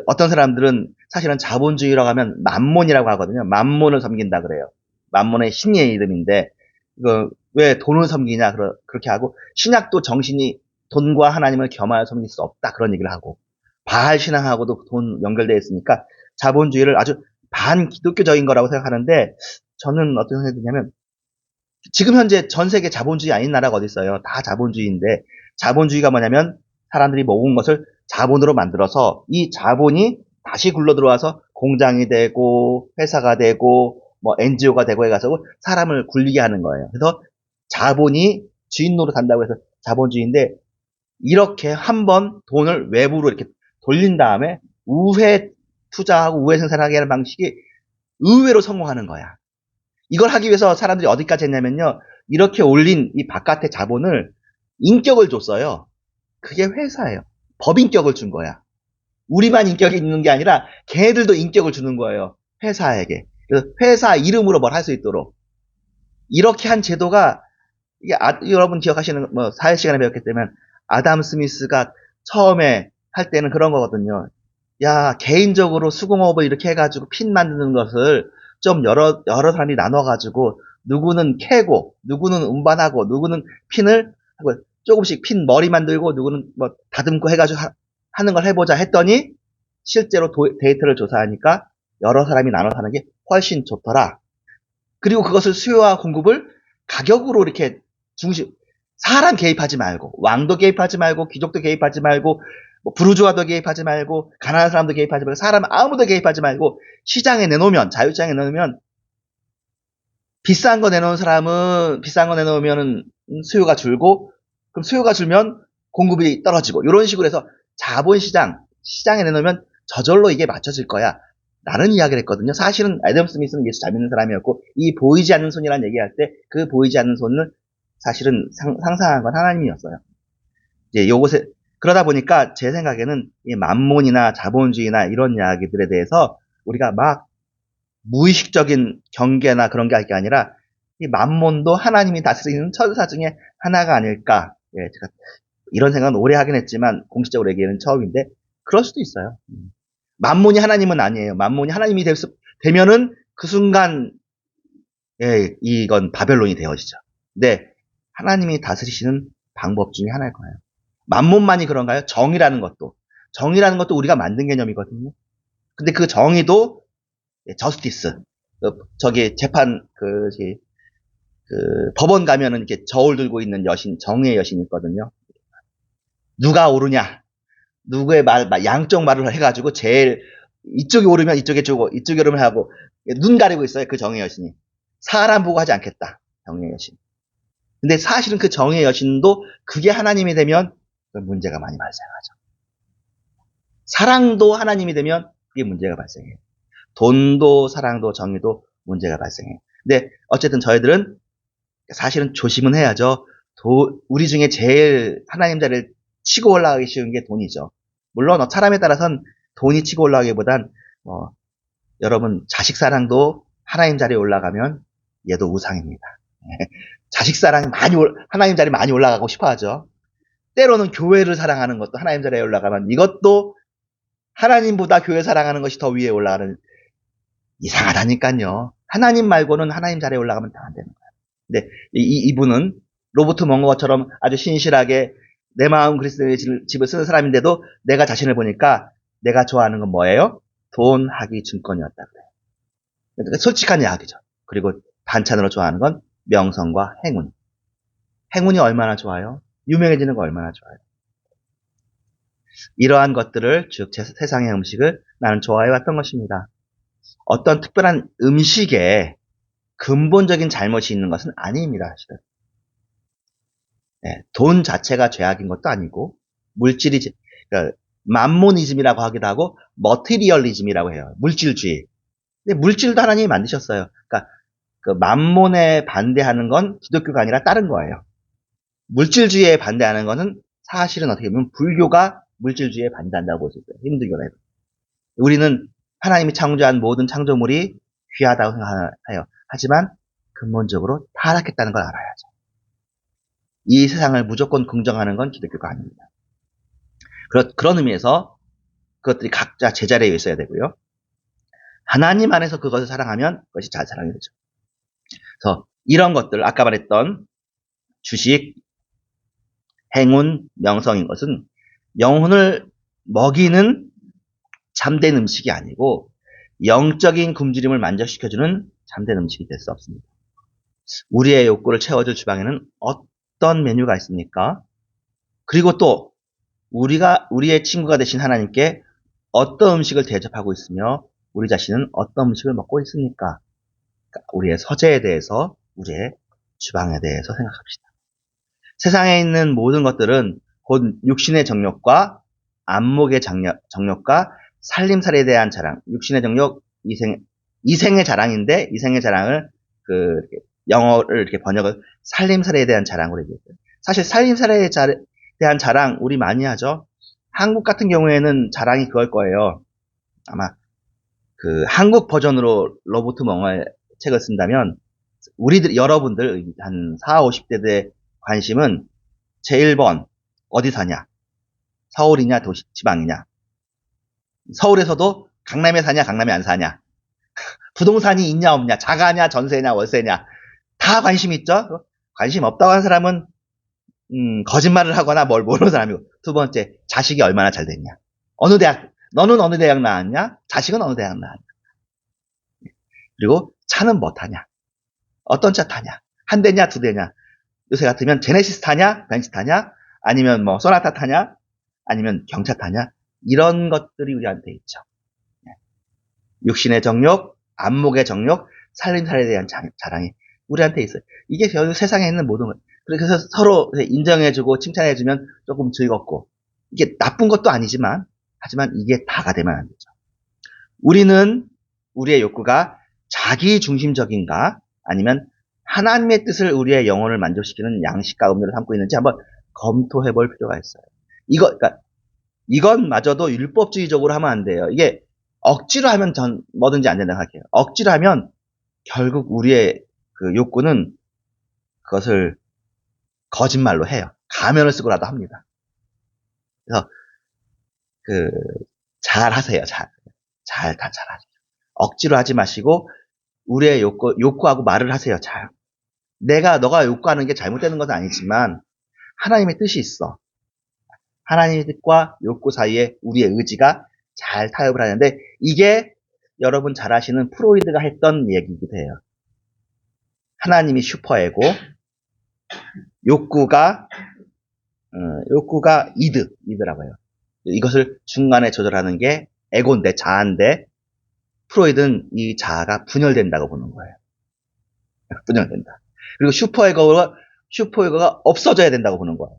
어떤 사람들은 사실은 자본주의라고 하면 만몬이라고 하거든요. 만몬을 섬긴다 그래요. 만몬의 신의 이름인데, 왜 돈을 섬기냐, 그렇게 하고, 신약도 정신이 돈과 하나님을 겸하여 섬길 수 없다, 그런 얘기를 하고, 바알 신앙하고도 돈 연결되어 있으니까, 자본주의를 아주 반기독교적인 거라고 생각하는데, 저는 어떤 생각이 드냐면, 지금 현재 전 세계 자본주의 아닌 나라가 어디 있어요? 다 자본주의인데, 자본주의가 뭐냐면, 사람들이 모은 것을 자본으로 만들어서, 이 자본이 다시 굴러 들어와서 공장이 되고, 회사가 되고, NGO가 되고 해가지고 사람을 굴리게 하는 거예요. 그래서 자본이 주인 노릇 한다고 해서 자본주의인데 이렇게 한번 돈을 외부로 이렇게 돌린 다음에 우회 투자하고 우회 생산하게 하는 방식이 의외로 성공하는 거야. 이걸 하기 위해서 사람들이 어디까지 했냐면요. 이렇게 올린 이 바깥의 자본을 인격을 줬어요. 그게 회사예요. 법인격을 준 거야. 우리만 인격이 있는 게 아니라 걔네들도 인격을 주는 거예요. 회사에게. 그래서 회사 이름으로 뭘 할 수 있도록. 이렇게 한 제도가 이게 여러분 기억하시는 뭐 사회 시간에 배웠기 때문에 아담 스미스가 처음에 할 때는 그런 거거든요. 야, 개인적으로 수공업을 이렇게 해가지고 핀 만드는 것을 좀 여러 사람이 나눠가지고 누구는 캐고 누구는 운반하고 누구는 핀을 하고 조금씩 핀 머리 만들고 누구는 뭐 다듬고 해가지고 하는 걸 해보자 했더니 실제로 데이터를 조사하니까 여러 사람이 나눠서 하는 게 훨씬 좋더라. 그리고 그것을 수요와 공급을 가격으로 이렇게 사람 개입하지 말고 왕도 개입하지 말고 귀족도 개입하지 말고 뭐 부르주아도 개입하지 말고 가난한 사람도 개입하지 말고 사람 아무도 개입하지 말고 시장에 내놓으면 자유시장에 내놓으면 비싼 거 내놓은 사람은 비싼 거 내놓으면 수요가 줄고 그럼 수요가 줄면 공급이 떨어지고 이런 식으로 해서 시장에 내놓으면 저절로 이게 맞춰질 거야. 라는 이야기를 했거든요. 사실은 애덤 스미스는 예수 잘 믿는 사람이었고 이 보이지 않는 손이라는 얘기할 때 그 보이지 않는 손은 사실은 상상한 건 하나님이었어요. 이제 요것에 그러다 보니까 제 생각에는 이 만몬이나 자본주의나 이런 이야기들에 대해서 우리가 막 무의식적인 경계나 그런 게 할 게 아니라 이 만몬도 하나님이 다스리는 천사 중에 하나가 아닐까. 예, 제가 이런 생각은 오래 하긴 했지만 공식적으로 얘기하는 처음인데 그럴 수도 있어요. 만몬이 하나님은 아니에요. 만몬이 하나님이 되면은 그 순간 예, 이건 바벨론이 되어지죠. 근데 하나님이 다스리시는 방법 중에 하나일 거예요. 만몬만이 그런가요? 정의라는 것도 우리가 만든 개념이거든요. 근데 그 정의도 저스티스 저기 재판 법원 가면은 이렇게 저울 들고 있는 여신 정의의 여신이 있거든요. 누가 옳으냐 누구의 양쪽 말을 해가지고 제일 이쪽이 오르면 이쪽이 주고 이쪽이 오르면 하고 눈 가리고 있어요. 그 정의 여신이. 사람 보고 하지 않겠다. 정의 여신. 근데 사실은 그 정의 여신도 그게 하나님이 되면 문제가 많이 발생하죠. 사랑도 하나님이 되면 그게 문제가 발생해요. 돈도 사랑도 정의도 문제가 발생해요. 근데 어쨌든 저희들은 사실은 조심은 해야죠. 우리 중에 제일 하나님 자리를 치고 올라가기 쉬운 게 돈이죠. 물론 사람에 따라서는 돈이 치고 올라가기보단 여러분 자식 사랑도 하나님 자리에 올라가면 얘도 우상입니다. 자식 사랑이 하나님 자리에 많이 올라가고 싶어하죠. 때로는 교회를 사랑하는 것도 하나님 자리에 올라가면 이것도 하나님보다 교회 사랑하는 것이 더 위에 올라가는 이상하다니까요. 하나님 말고는 하나님 자리에 올라가면 다 안 되는 거예요. 근데 이분은 로버트 멍거처럼 아주 신실하게 내 마음 그리스도의 집을 쓰는 사람인데도 내가 자신을 보니까 내가 좋아하는 건 뭐예요? 돈, 학위, 증권이었다 그래요. 그러니까 솔직한 이야기죠. 그리고 반찬으로 좋아하는 건 명성과 행운. 행운이 얼마나 좋아요? 유명해지는 거 얼마나 좋아요? 이러한 것들을 즉 세상의 음식을 나는 좋아해왔던 것입니다. 어떤 특별한 음식에 근본적인 잘못이 있는 것은 아닙니다. 사실은. 네, 돈 자체가 죄악인 것도 아니고 물질이 그러니까 만모니즘이라고 하기도 하고 머티리얼리즘이라고 해요. 물질주의. 근데 물질도 하나님이 만드셨어요. 그러니까 그 만몬에 반대하는 건 기독교가 아니라 다른 거예요. 물질주의에 반대하는 것은 사실은 어떻게 보면 불교가 물질주의에 반대한다고 볼 수 있어요. 힌두교는. 우리는 하나님이 창조한 모든 창조물이 귀하다고 생각해요. 하지만 근본적으로 타락했다는 걸 알아야죠. 이 세상을 무조건 긍정하는 건 기독교가 아닙니다. 그런 의미에서 그것들이 각자 제자리에 있어야 되고요. 하나님 안에서 그것을 사랑하면 그것이 잘 사랑이 되죠. 그래서 이런 것들, 아까 말했던 주식, 행운, 명성인 것은 영혼을 먹이는 잠된 음식이 아니고 영적인 굶주림을 만족시켜주는 잠든 음식이 될 수 없습니다. 우리의 욕구를 채워줄 주방에는 어떤 메뉴가 있습니까? 그리고 또 우리의 친구가 되신 하나님께 어떤 음식을 대접하고 있으며 우리 자신은 어떤 음식을 먹고 있습니까? 그러니까 우리의 서재에 대해서 우리의 주방에 대해서 생각합시다. 세상에 있는 모든 것들은 곧 육신의 정욕과 안목의 정욕과 살림살이에 대한 자랑, 육신의 정욕, 이생의 자랑인데 이생의 자랑을 영어를 이렇게 번역을 살림살이에 대한 자랑으로 얘기했어요. 사실 살림살이에 대한 자랑 우리 많이 하죠. 한국 같은 경우에는 자랑이 그걸 거예요. 아마 그 한국 버전으로 로버트 멍어의 책을 쓴다면 여러분들 한 4, 50대들의 관심은 제1번 어디 사냐? 서울이냐 지방이냐? 서울에서도 강남에 사냐 강남에 안 사냐? 부동산이 있냐 없냐? 자가냐 전세냐 월세냐? 다 관심 있죠? 관심 없다고 하는 사람은 거짓말을 하거나 뭘 모르는 사람이고, 두 번째, 자식이 얼마나 잘 됐냐? 너는 어느 대학 나왔냐? 자식은 어느 대학 나왔냐? 그리고 차는 뭐 타냐? 어떤 차 타냐? 한 대냐, 두 대냐? 요새 같으면 제네시스 타냐? 벤츠 타냐? 아니면 뭐 소나타 타냐? 아니면 경차 타냐? 이런 것들이 우리한테 있죠. 육신의 정욕, 안목의 정욕, 살림살이에 대한 자랑이 우리한테 있어요. 이게 세상에 있는 모든 것. 그래서 서로 인정해주고 칭찬해주면 조금 즐겁고, 이게 나쁜 것도 아니지만, 하지만 이게 다가 되면 안 되죠. 우리는 우리의 욕구가 자기 중심적인가, 아니면 하나님의 뜻을 우리의 영혼을 만족시키는 양식과 음료를 삼고 있는지 한번 검토해 볼 필요가 있어요. 그러니까 이건 마저도 율법주의적으로 하면 안 돼요. 이게 억지로 하면 뭐든지 안 된다고 할게요. 억지로 하면 결국 우리의 그 욕구는 그것을 거짓말로 해요. 가면을 쓰고라도 합니다. 그래서 잘 하세요. 잘하세요. 억지로 하지 마시고 우리의 욕구하고 말을 하세요. 잘. 너가 욕구하는 게 잘못되는 것은 아니지만 하나님의 뜻이 있어. 하나님의 뜻과 욕구 사이에 우리의 의지가 잘 타협을 하는데, 이게 여러분 잘 아시는 프로이드가 했던 얘기기도 해요. 하나님이 슈퍼에고, 욕구가 이드라고 해요. 이것을 중간에 조절하는 게 에고인데, 자아인데, 프로이드는 이 자아가 분열된다고 보는 거예요. 분열된다. 그리고 슈퍼에고가 없어져야 된다고 보는 거예요.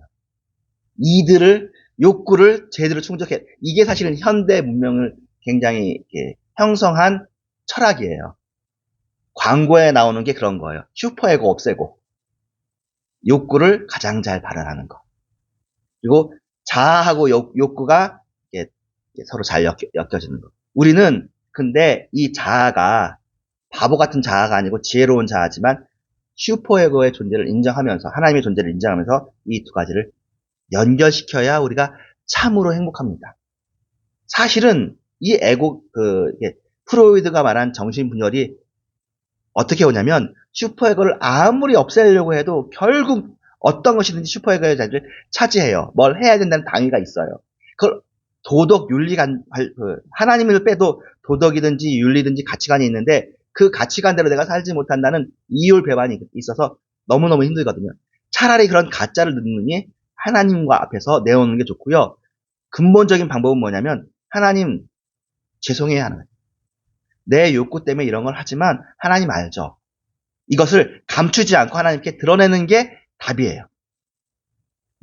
욕구를 제대로 충족해. 이게 사실은 현대 문명을 굉장히 이렇게 형성한 철학이에요. 광고에 나오는 게 그런 거예요. 슈퍼에고 없애고, 욕구를 가장 잘 발현하는 거. 그리고 자아하고 욕구가 서로 잘 엮여지는 거. 우리는 근데 이 자아가 바보 같은 자아가 아니고 지혜로운 자아지만 슈퍼에고의 존재를 인정하면서, 하나님의 존재를 인정하면서 이 두 가지를 연결시켜야 우리가 참으로 행복합니다. 사실은 이 프로이드가 말한 정신분열이 어떻게 오냐면, 슈퍼에고를 아무리 없애려고 해도 결국 어떤 것이든지 슈퍼에고의 자리를 차지해요. 뭘 해야 된다는 당위가 있어요. 그걸 하나님을 빼도 도덕이든지 윤리든지 가치관이 있는데, 그 가치관대로 내가 살지 못한다는 이율배반이 있어서 너무너무 힘들거든요. 차라리 그런 가짜를 듣느니 하나님과 앞에서 내오는 게 좋고요. 근본적인 방법은 뭐냐면, 하나님 죄송해야 하는 거예요. 내 욕구 때문에 이런 걸 하지만 하나님 알죠. 이것을 감추지 않고 하나님께 드러내는 게 답이에요.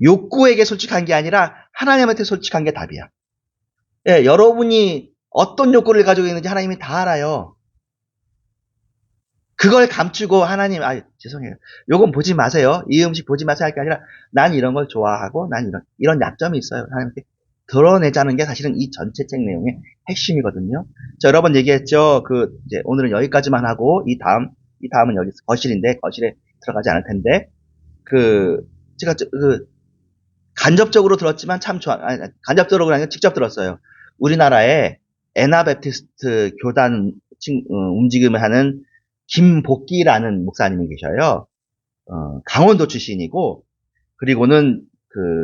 욕구에게 솔직한 게 아니라 하나님한테 솔직한 게 답이야. 예, 여러분이 어떤 욕구를 가지고 있는지 하나님이 다 알아요. 그걸 감추고 하나님, 죄송해요. 요건 보지 마세요. 이 음식 보지 마세요 할 게 아니라, 난 이런 걸 좋아하고, 난 이런 약점이 있어요. 하나님께 드러내자는 게 사실은 이 전체 책 내용의 핵심이거든요. 저 여러 번 얘기했죠. 이제 오늘은 여기까지만 하고, 이 다음은 여기 거실인데, 거실에 들어가지 않을 텐데, 제가 간접적으로 들었지만 참 간접적으로 아니라 직접 들었어요. 우리나라에 애나베프티스트 교단 움직임을 하는 김복기라는 목사님이 계셔요. 강원도 출신이고, 그리고는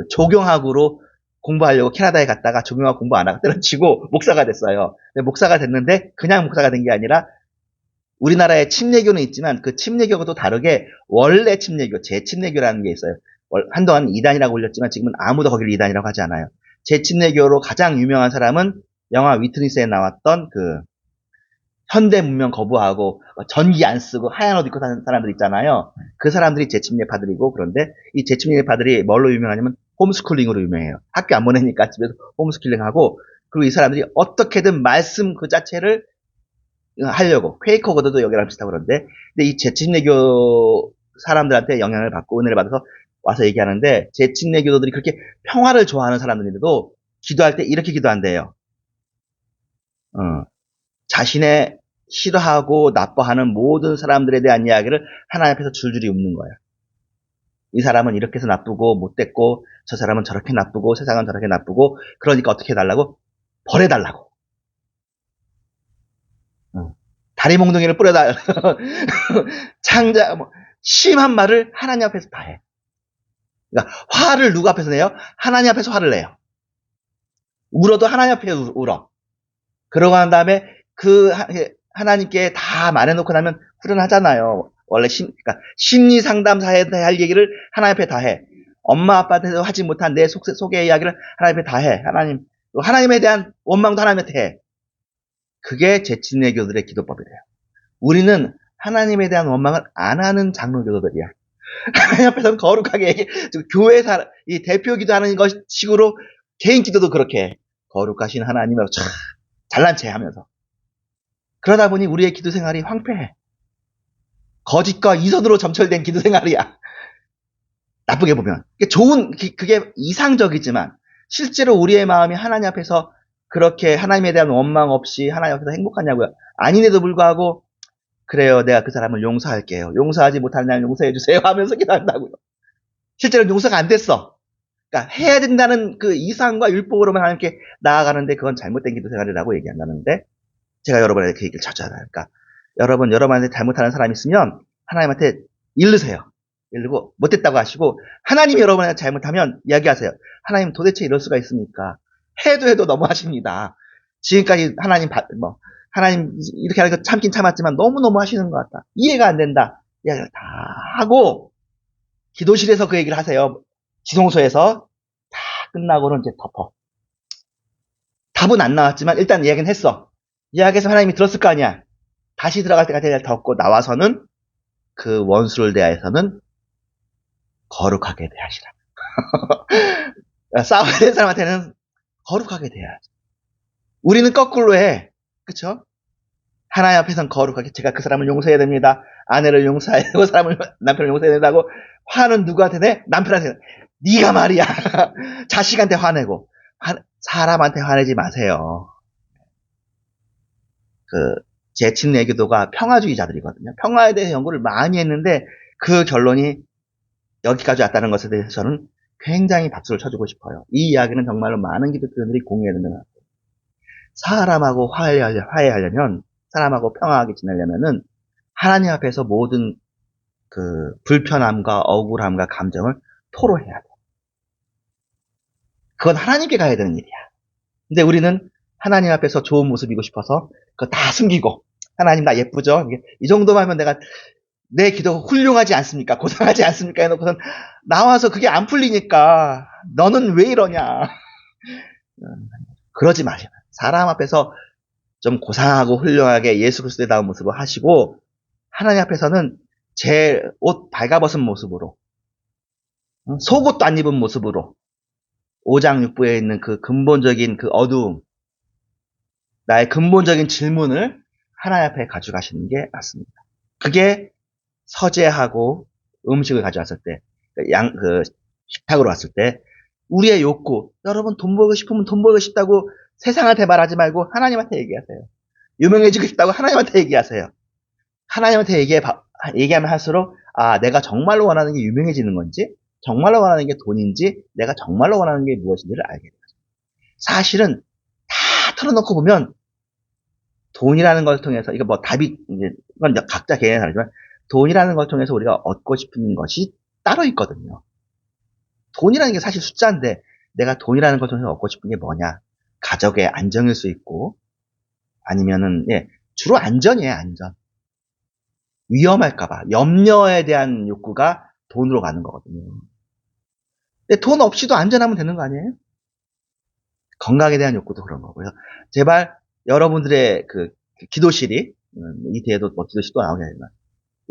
조경학으로 공부하려고 캐나다에 갔다가 조경학 공부 안 하고 때려치고 목사가 됐어요. 목사가 됐는데 그냥 목사가 된 게 아니라, 우리나라에 침례교는 있지만 그 침례교하고도 다르게 원래 침례교, 제침례교라는 게 있어요. 한동안 이단이라고 불렸지만 지금은 아무도 거기를 이단이라고 하지 않아요. 제침례교로 가장 유명한 사람은 영화 위트니스에 나왔던 현대 문명 거부하고 전기 안 쓰고 하얀 옷 입고 사는 사람들 있잖아요. 그 사람들이 제침례파들이고, 그런데 이 제침례파들이 뭘로 유명하냐면 홈스쿨링으로 유명해요. 학교 안 보내니까 집에서 홈스쿨링하고, 그리고 이 사람들이 어떻게든 말씀 그 자체를 하려고, 퀘이커거드도 여기랑 비슷하고 그런데, 근데 이 제침례교 사람들한테 영향을 받고 은혜를 받아서 와서 얘기하는데 제 친내 교도들이 그렇게 평화를 좋아하는 사람들인데도 기도할 때 이렇게 기도한대요. 자신의 싫어하고 나빠하는 모든 사람들에 대한 이야기를 하나님 앞에서 줄줄이 읊는 거예요. 이 사람은 이렇게 해서 나쁘고 못됐고 저 사람은 저렇게 나쁘고 세상은 저렇게 나쁘고 그러니까 어떻게 해달라고? 벌해달라고. 다리 몽둥이를 뿌려달. 심한 말을 하나님 앞에서 다 해. 그러니까 화를 누구 앞에서 내요? 하나님 앞에서 화를 내요. 울어도 하나님 앞에서 울어. 그러고 난 다음에 하나님께 다 말해놓고 나면 후련하잖아요. 원래 그러니까 심리 상담사에 할 얘기를 하나님 앞에 다 해. 엄마 아빠한테도 하지 못한 내 속의 이야기를 하나님 앞에 다 해. 하나님에 대한 원망도 하나님한테 해. 그게 제친내교들의 기도법이래요. 우리는 하나님에 대한 원망을 안 하는 장로교도들이야. 하나님 앞에서는 거룩하게 교회사 이 대표 기도하는 것식으로 개인 기도도 그렇게 해. 거룩하신 하나님을 잘난 체 하면서. 그러다 보니 우리의 기도 생활이 황폐해. 거짓과 이선으로 점철된 기도 생활이야. 나쁘게 보면. 그게 이상적이지만 실제로 우리의 마음이 하나님 앞에서 그렇게 하나님에 대한 원망 없이 하나님 앞에서 행복하냐고요. 아닌데도 불구하고 그래요. 내가 그 사람을 용서할게요. 용서하지 못하는 날 용서해 주세요 하면서 기도한다고요. 실제로 용서가 안 됐어. 그러니까 해야 된다는 그 이상과 율법으로만 하나님께 나아가는데 그건 잘못된 기도 생활이라고 얘기한다는데 제가 여러분에게 그 얘기를 자주 하잖아요. 그러니까 여러분한테 잘못하는 사람이 있으면 하나님한테 일르세요. 일르고 못됐다고 하시고 하나님이 여러분한테 잘못하면 이야기하세요. 하나님 도대체 이럴 수가 있습니까? 해도 너무하십니다. 지금까지 하나님 이렇게 하는 거 참긴 참았지만 너무너무 하시는 것 같다. 이해가 안 된다. 이야기를 다 하고 기도실에서 그 얘기를 하세요. 지성소에서 다 끝나고는 이제 덮어. 답은 안 나왔지만 일단 이야기는 했어. 이야기해서 하나님이 들었을 거 아니야. 다시 들어갈 때까지 덮고 나와서는 그 원수를 대하여서는 거룩하게 대하시라. 싸워야 되는 사람한테는 거룩하게 대해야지. 우리는 거꾸로 해. 그쵸? 하나님 앞에서는 거룩하게 제가 그 사람을 용서해야 됩니다. 아내를 용서해야 되고 남편을 용서해야 된다고 화는 누구한테 내? 남편한테. 네가 말이야. 자식한테 화내고 사람한테 화내지 마세요. 제 친내교도가 평화주의자들이거든요. 평화에 대해 연구를 많이 했는데 그 결론이 여기까지 왔다는 것에 대해서 저는 굉장히 박수를 쳐주고 싶어요. 이 이야기는 정말로 많은 기독교인들이 공유해야 된다는 것 같아요. 사람하고 화해하려면, 사람하고 평화하게 지내려면은 하나님 앞에서 모든 그 불편함과 억울함과 감정을 토로해야 돼요. 그건 하나님께 가야 되는 일이야. 근데 우리는 하나님 앞에서 좋은 모습이고 싶어서 그거 다 숨기고 하나님 나 예쁘죠? 이 정도만 하면 내 기도가 훌륭하지 않습니까? 고상하지 않습니까? 해놓고선 나와서 그게 안 풀리니까 너는 왜 이러냐. 그러지 마세요. 사람 앞에서 좀 고상하고 훌륭하게 예수 그리스도에 나온 모습을 하시고 하나님 앞에서는 제 옷 발가벗은 모습으로 속옷도 안 입은 모습으로 5장 6부에 있는 그 근본적인 그 어두움 나의 근본적인 질문을 하나님 앞에 가져가시는 게 맞습니다. 그게 서재하고 음식을 가져왔을 때, 식탁으로 왔을 때, 우리의 욕구, 여러분 돈 벌고 싶으면 돈 벌고 싶다고 세상한테 말하지 말고 하나님한테 얘기하세요. 유명해지고 싶다고 하나님한테 얘기하세요. 하나님한테 얘기하면 할수록, 내가 정말로 원하는 게 유명해지는 건지, 정말로 원하는 게 돈인지, 내가 정말로 원하는 게 무엇인지를 알게 돼요. 사실은 다 털어놓고 보면, 돈이라는 걸 통해서, 답이, 이건 각자 개인에 다르지만, 돈이라는 걸 통해서 우리가 얻고 싶은 것이 따로 있거든요. 돈이라는 게 사실 숫자인데 내가 돈이라는 걸 통해서 얻고 싶은 게 뭐냐? 가족의 안정일 수 있고 아니면은 주로 안전이에요. 안전. 위험할까봐 염려에 대한 욕구가 돈으로 가는 거거든요. 근데 돈 없이도 안전하면 되는 거 아니에요? 건강에 대한 욕구도 그런 거고요. 제발 여러분들의 그 기도실이 이 뒤에도 기도실도 나오게 되지만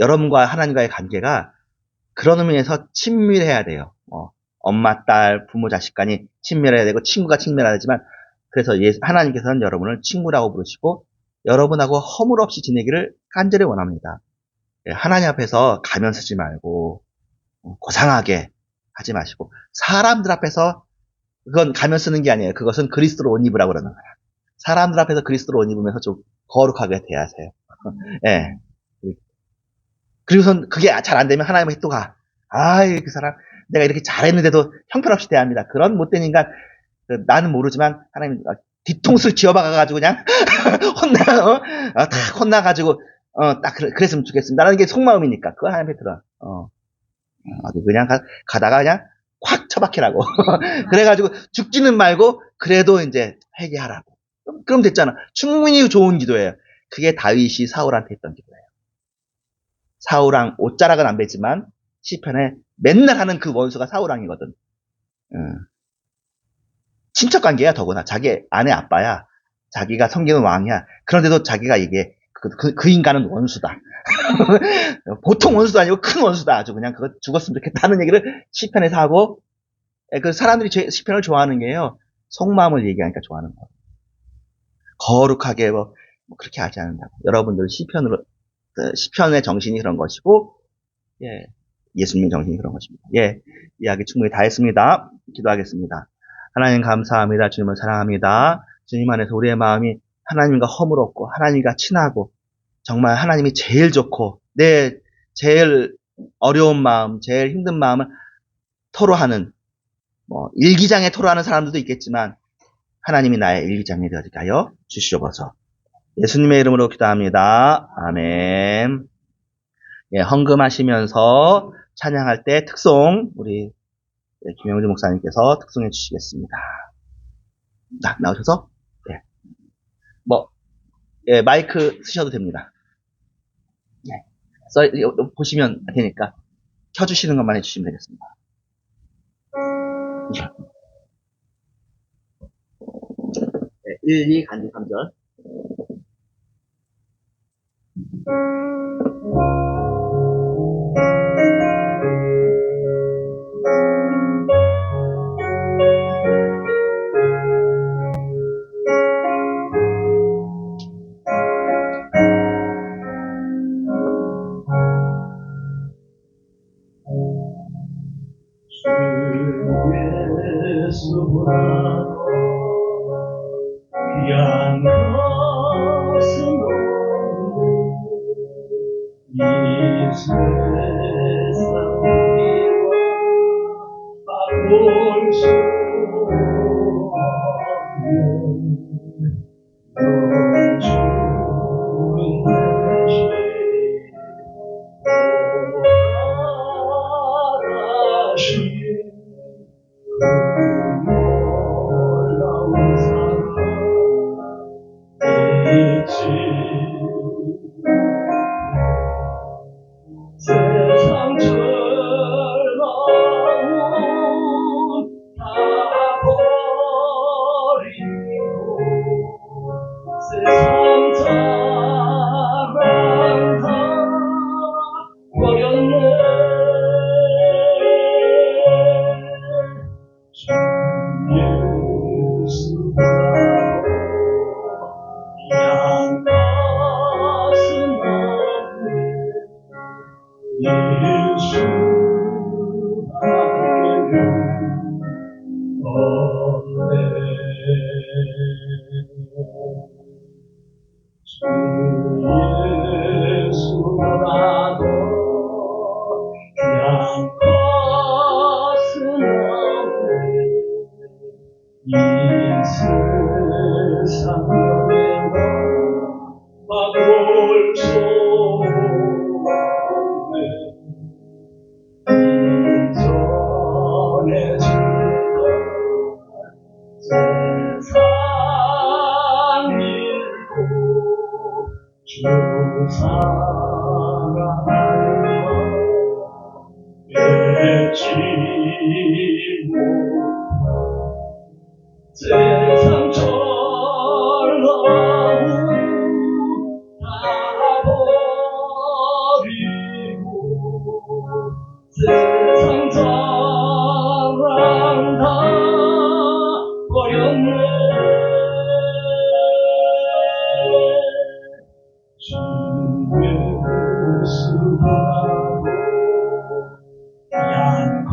여러분과 하나님과의 관계가 그런 의미에서 친밀해야 돼요. 엄마, 딸, 부모, 자식 간이 친밀해야 되고 친구가 친밀해야 되지만 그래서 하나님께서는 여러분을 친구라고 부르시고 여러분하고 허물 없이 지내기를 간절히 원합니다. 하나님 앞에서 가면 쓰지 말고 고상하게 하지 마시고 사람들 앞에서 그건 가면 쓰는 게 아니에요. 그것은 그리스도로 옷 입으라고 그러는 거야. 사람들 앞에서 그리스도로 옷 입으면서 좀 거룩하게 대하세요. 예. 그리고선 그게 잘 안 되면 하나님의 또 가. 아이, 그 사람, 내가 이렇게 잘했는데도 형편없이 대합니다. 그런 못된 인간, 나는 모르지만, 하나님, 뒤통수를 쥐어박아가지고 그냥, 다 혼나가지고, 그랬으면 좋겠습니다. 라는 게 속마음이니까. 그거 하나님께 들어. 어디 그냥 가다가 그냥 확 처박히라고. 그래가지고 죽지는 말고, 그래도 이제 회개하라고. 그럼 됐잖아. 충분히 좋은 기도예요. 그게 다윗이 사울한테 했던 기도예요. 사울왕 옷자락은 안 뱉지만 시편에 맨날 하는 그 원수가 사울왕이거든. 친척관계야 더구나. 자기 아내 아빠야. 자기가 섬기는 왕이야. 그런데도 자기가 이게 그 인간은 원수다. 보통 원수도 아니고 큰 원수다. 아주 그냥 그거 죽었으면 좋겠다는 얘기를 시편에서 하고 그 사람들이 시편을 좋아하는 게요. 속마음을 얘기하니까 좋아하는 거예요. 거룩하게 뭐 그렇게 하지 않는다고. 여러분들 시편의 정신이 그런 것이고, 예, 예수님의 정신이 그런 것입니다. 예, 이야기 충분히 다 했습니다. 기도하겠습니다. 하나님 감사합니다. 주님을 사랑합니다. 주님 안에서 우리의 마음이 하나님과 허물없고, 하나님과 친하고, 정말 하나님이 제일 좋고, 내 제일 어려운 마음, 제일 힘든 마음을 토로하는, 일기장에 토로하는 사람들도 있겠지만, 하나님이 나의 일기장이 되어지게 하여 주시옵소서. 예수님의 이름으로 기도합니다. 아멘. 예, 헌금하시면서 찬양할 때 특송, 우리 김영주 목사님께서 특송해 주시겠습니다. 나오셔서, 예, 마이크 쓰셔도 됩니다. 예, 보시면 되니까 켜주시는 것만 해주시면 되겠습니다. 네, 1, 2, 간주 3절.
귀한 것은 이 세상 우리와 바꿀 수 없는 영주는 대신 돌아가신 놀라운 사랑 있지. 세상 즐거움 다 버리고 세상 사랑 다 버렸네. 주 예수가 양 가슴 예수 하늘을 얻네. 주 예수라도 그냥 가슴 이 세상 여행과 바꿀 수 이전에 지던 세상 일고 주 사랑하며 맺지 세상 즐거움 다 버리고 세상 사랑 다 버렸네. 주 예수라고 양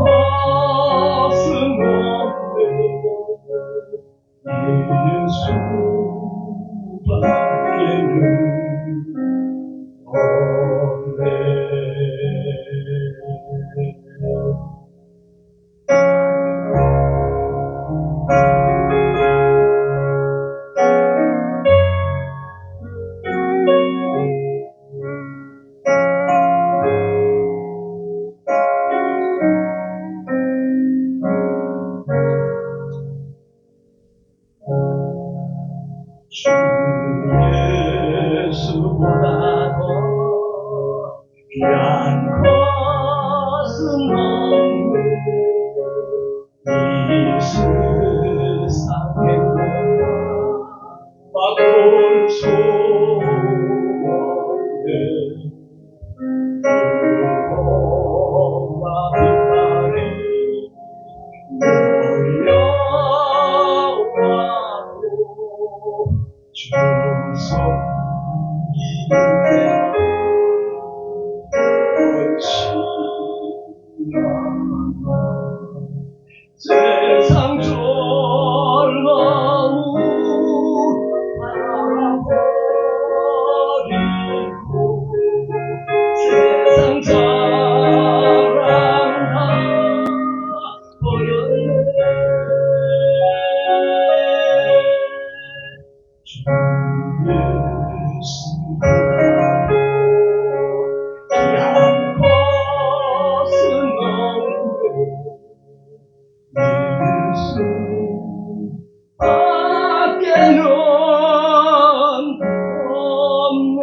세상 졸라무 바라버리고 세상 사랑 다 버렸네. 귀한 것은 없네. 예수 밖에는 없네.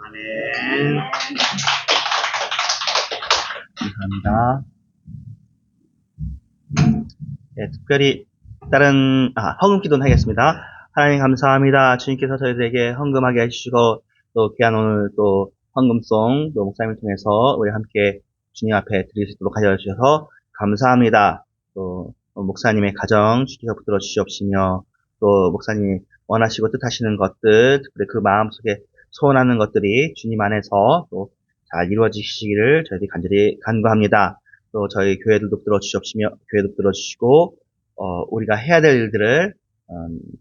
아멘. 감사합니다. 네, 특별히 다른 헌금 기도는 하겠습니다. 하나님 감사합니다. 주님께서 저희들에게 헌금하게 해주시고 또 귀한 오늘 또 헌금송 또 목사님을 통해서 우리 함께 주님 앞에 드릴 수 있도록 하여 주셔서 감사합니다. 또 목사님의 가정 주께서 붙들어 주시옵시며 또 목사님이 원하시고 뜻하시는 것들 특별히 그 마음속에 소원하는 것들이 주님 안에서 또 잘 이루어지시기를 저희들이 간절히 간구합니다. 또 저희 교회들도 붙들어 주시옵시며 교회도 붙들어 주시고 우리가 해야 될 일들을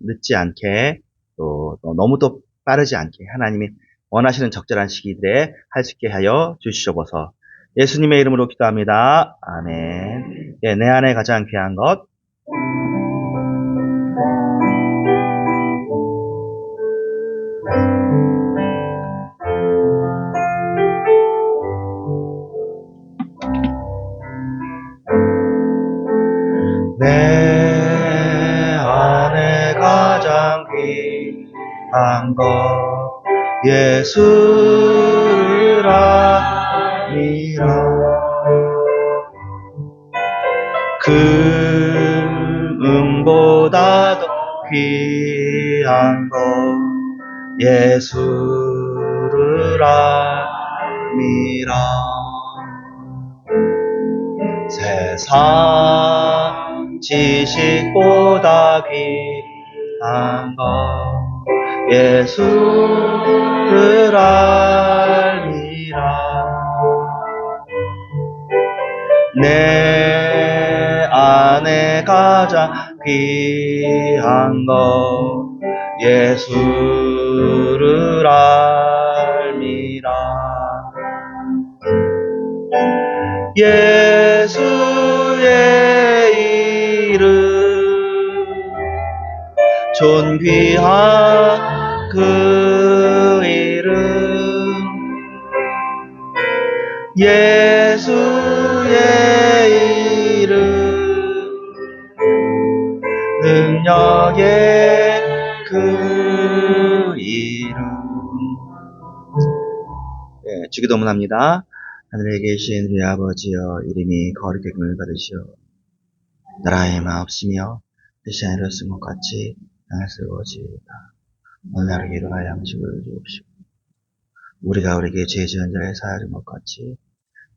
늦지 않게 또 너무 또 빠르지 않게 하나님이 원하시는 적절한 시기들에 할 수 있게 하여 주시옵소서. 예수님의 이름으로 기도합니다. 아멘. 예, 내 안에 가장 귀한 것 내 안에 가장 귀한 것 예수를 아니라 금보다도 귀한 것 예수를 아니라 세상 지식보다 귀한 것 예수를 알미라 내 안에 가장 귀한 것 예수를 알미라 예수의 이름 존귀한 그 이름 예수의 이름 능력의 그 이름 네, 주기도문합니다. 하늘에 계신 우리 아버지여 이름이 거룩히 여김을 받으시오 나라의 마옵시며 뜻이 하늘에 쓴 것 같이 땅에서 이루어지이다. 오늘 하루 일어날 양식을 주옵시고 우리가 우리에게 죄 지은 자를 사하여 준 것 같이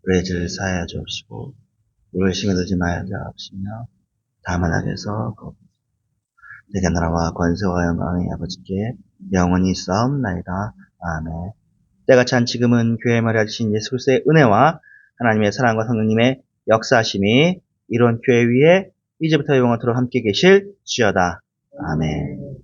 우리의 죄를 사하여 주옵시고 우리를 시험에 들지 말아 주옵시며 다만 악에서 내게 나라와 권세와 영광이 아버지께 영원히 있사옵나이다. 아멘. 때가 찬 지금은 교회에 말하신 예수 그리스도의 은혜와 하나님의 사랑과 성령님의 역사하심이 이런 교회 위에 이제부터 영원토록 함께 계실 주여다. 아멘.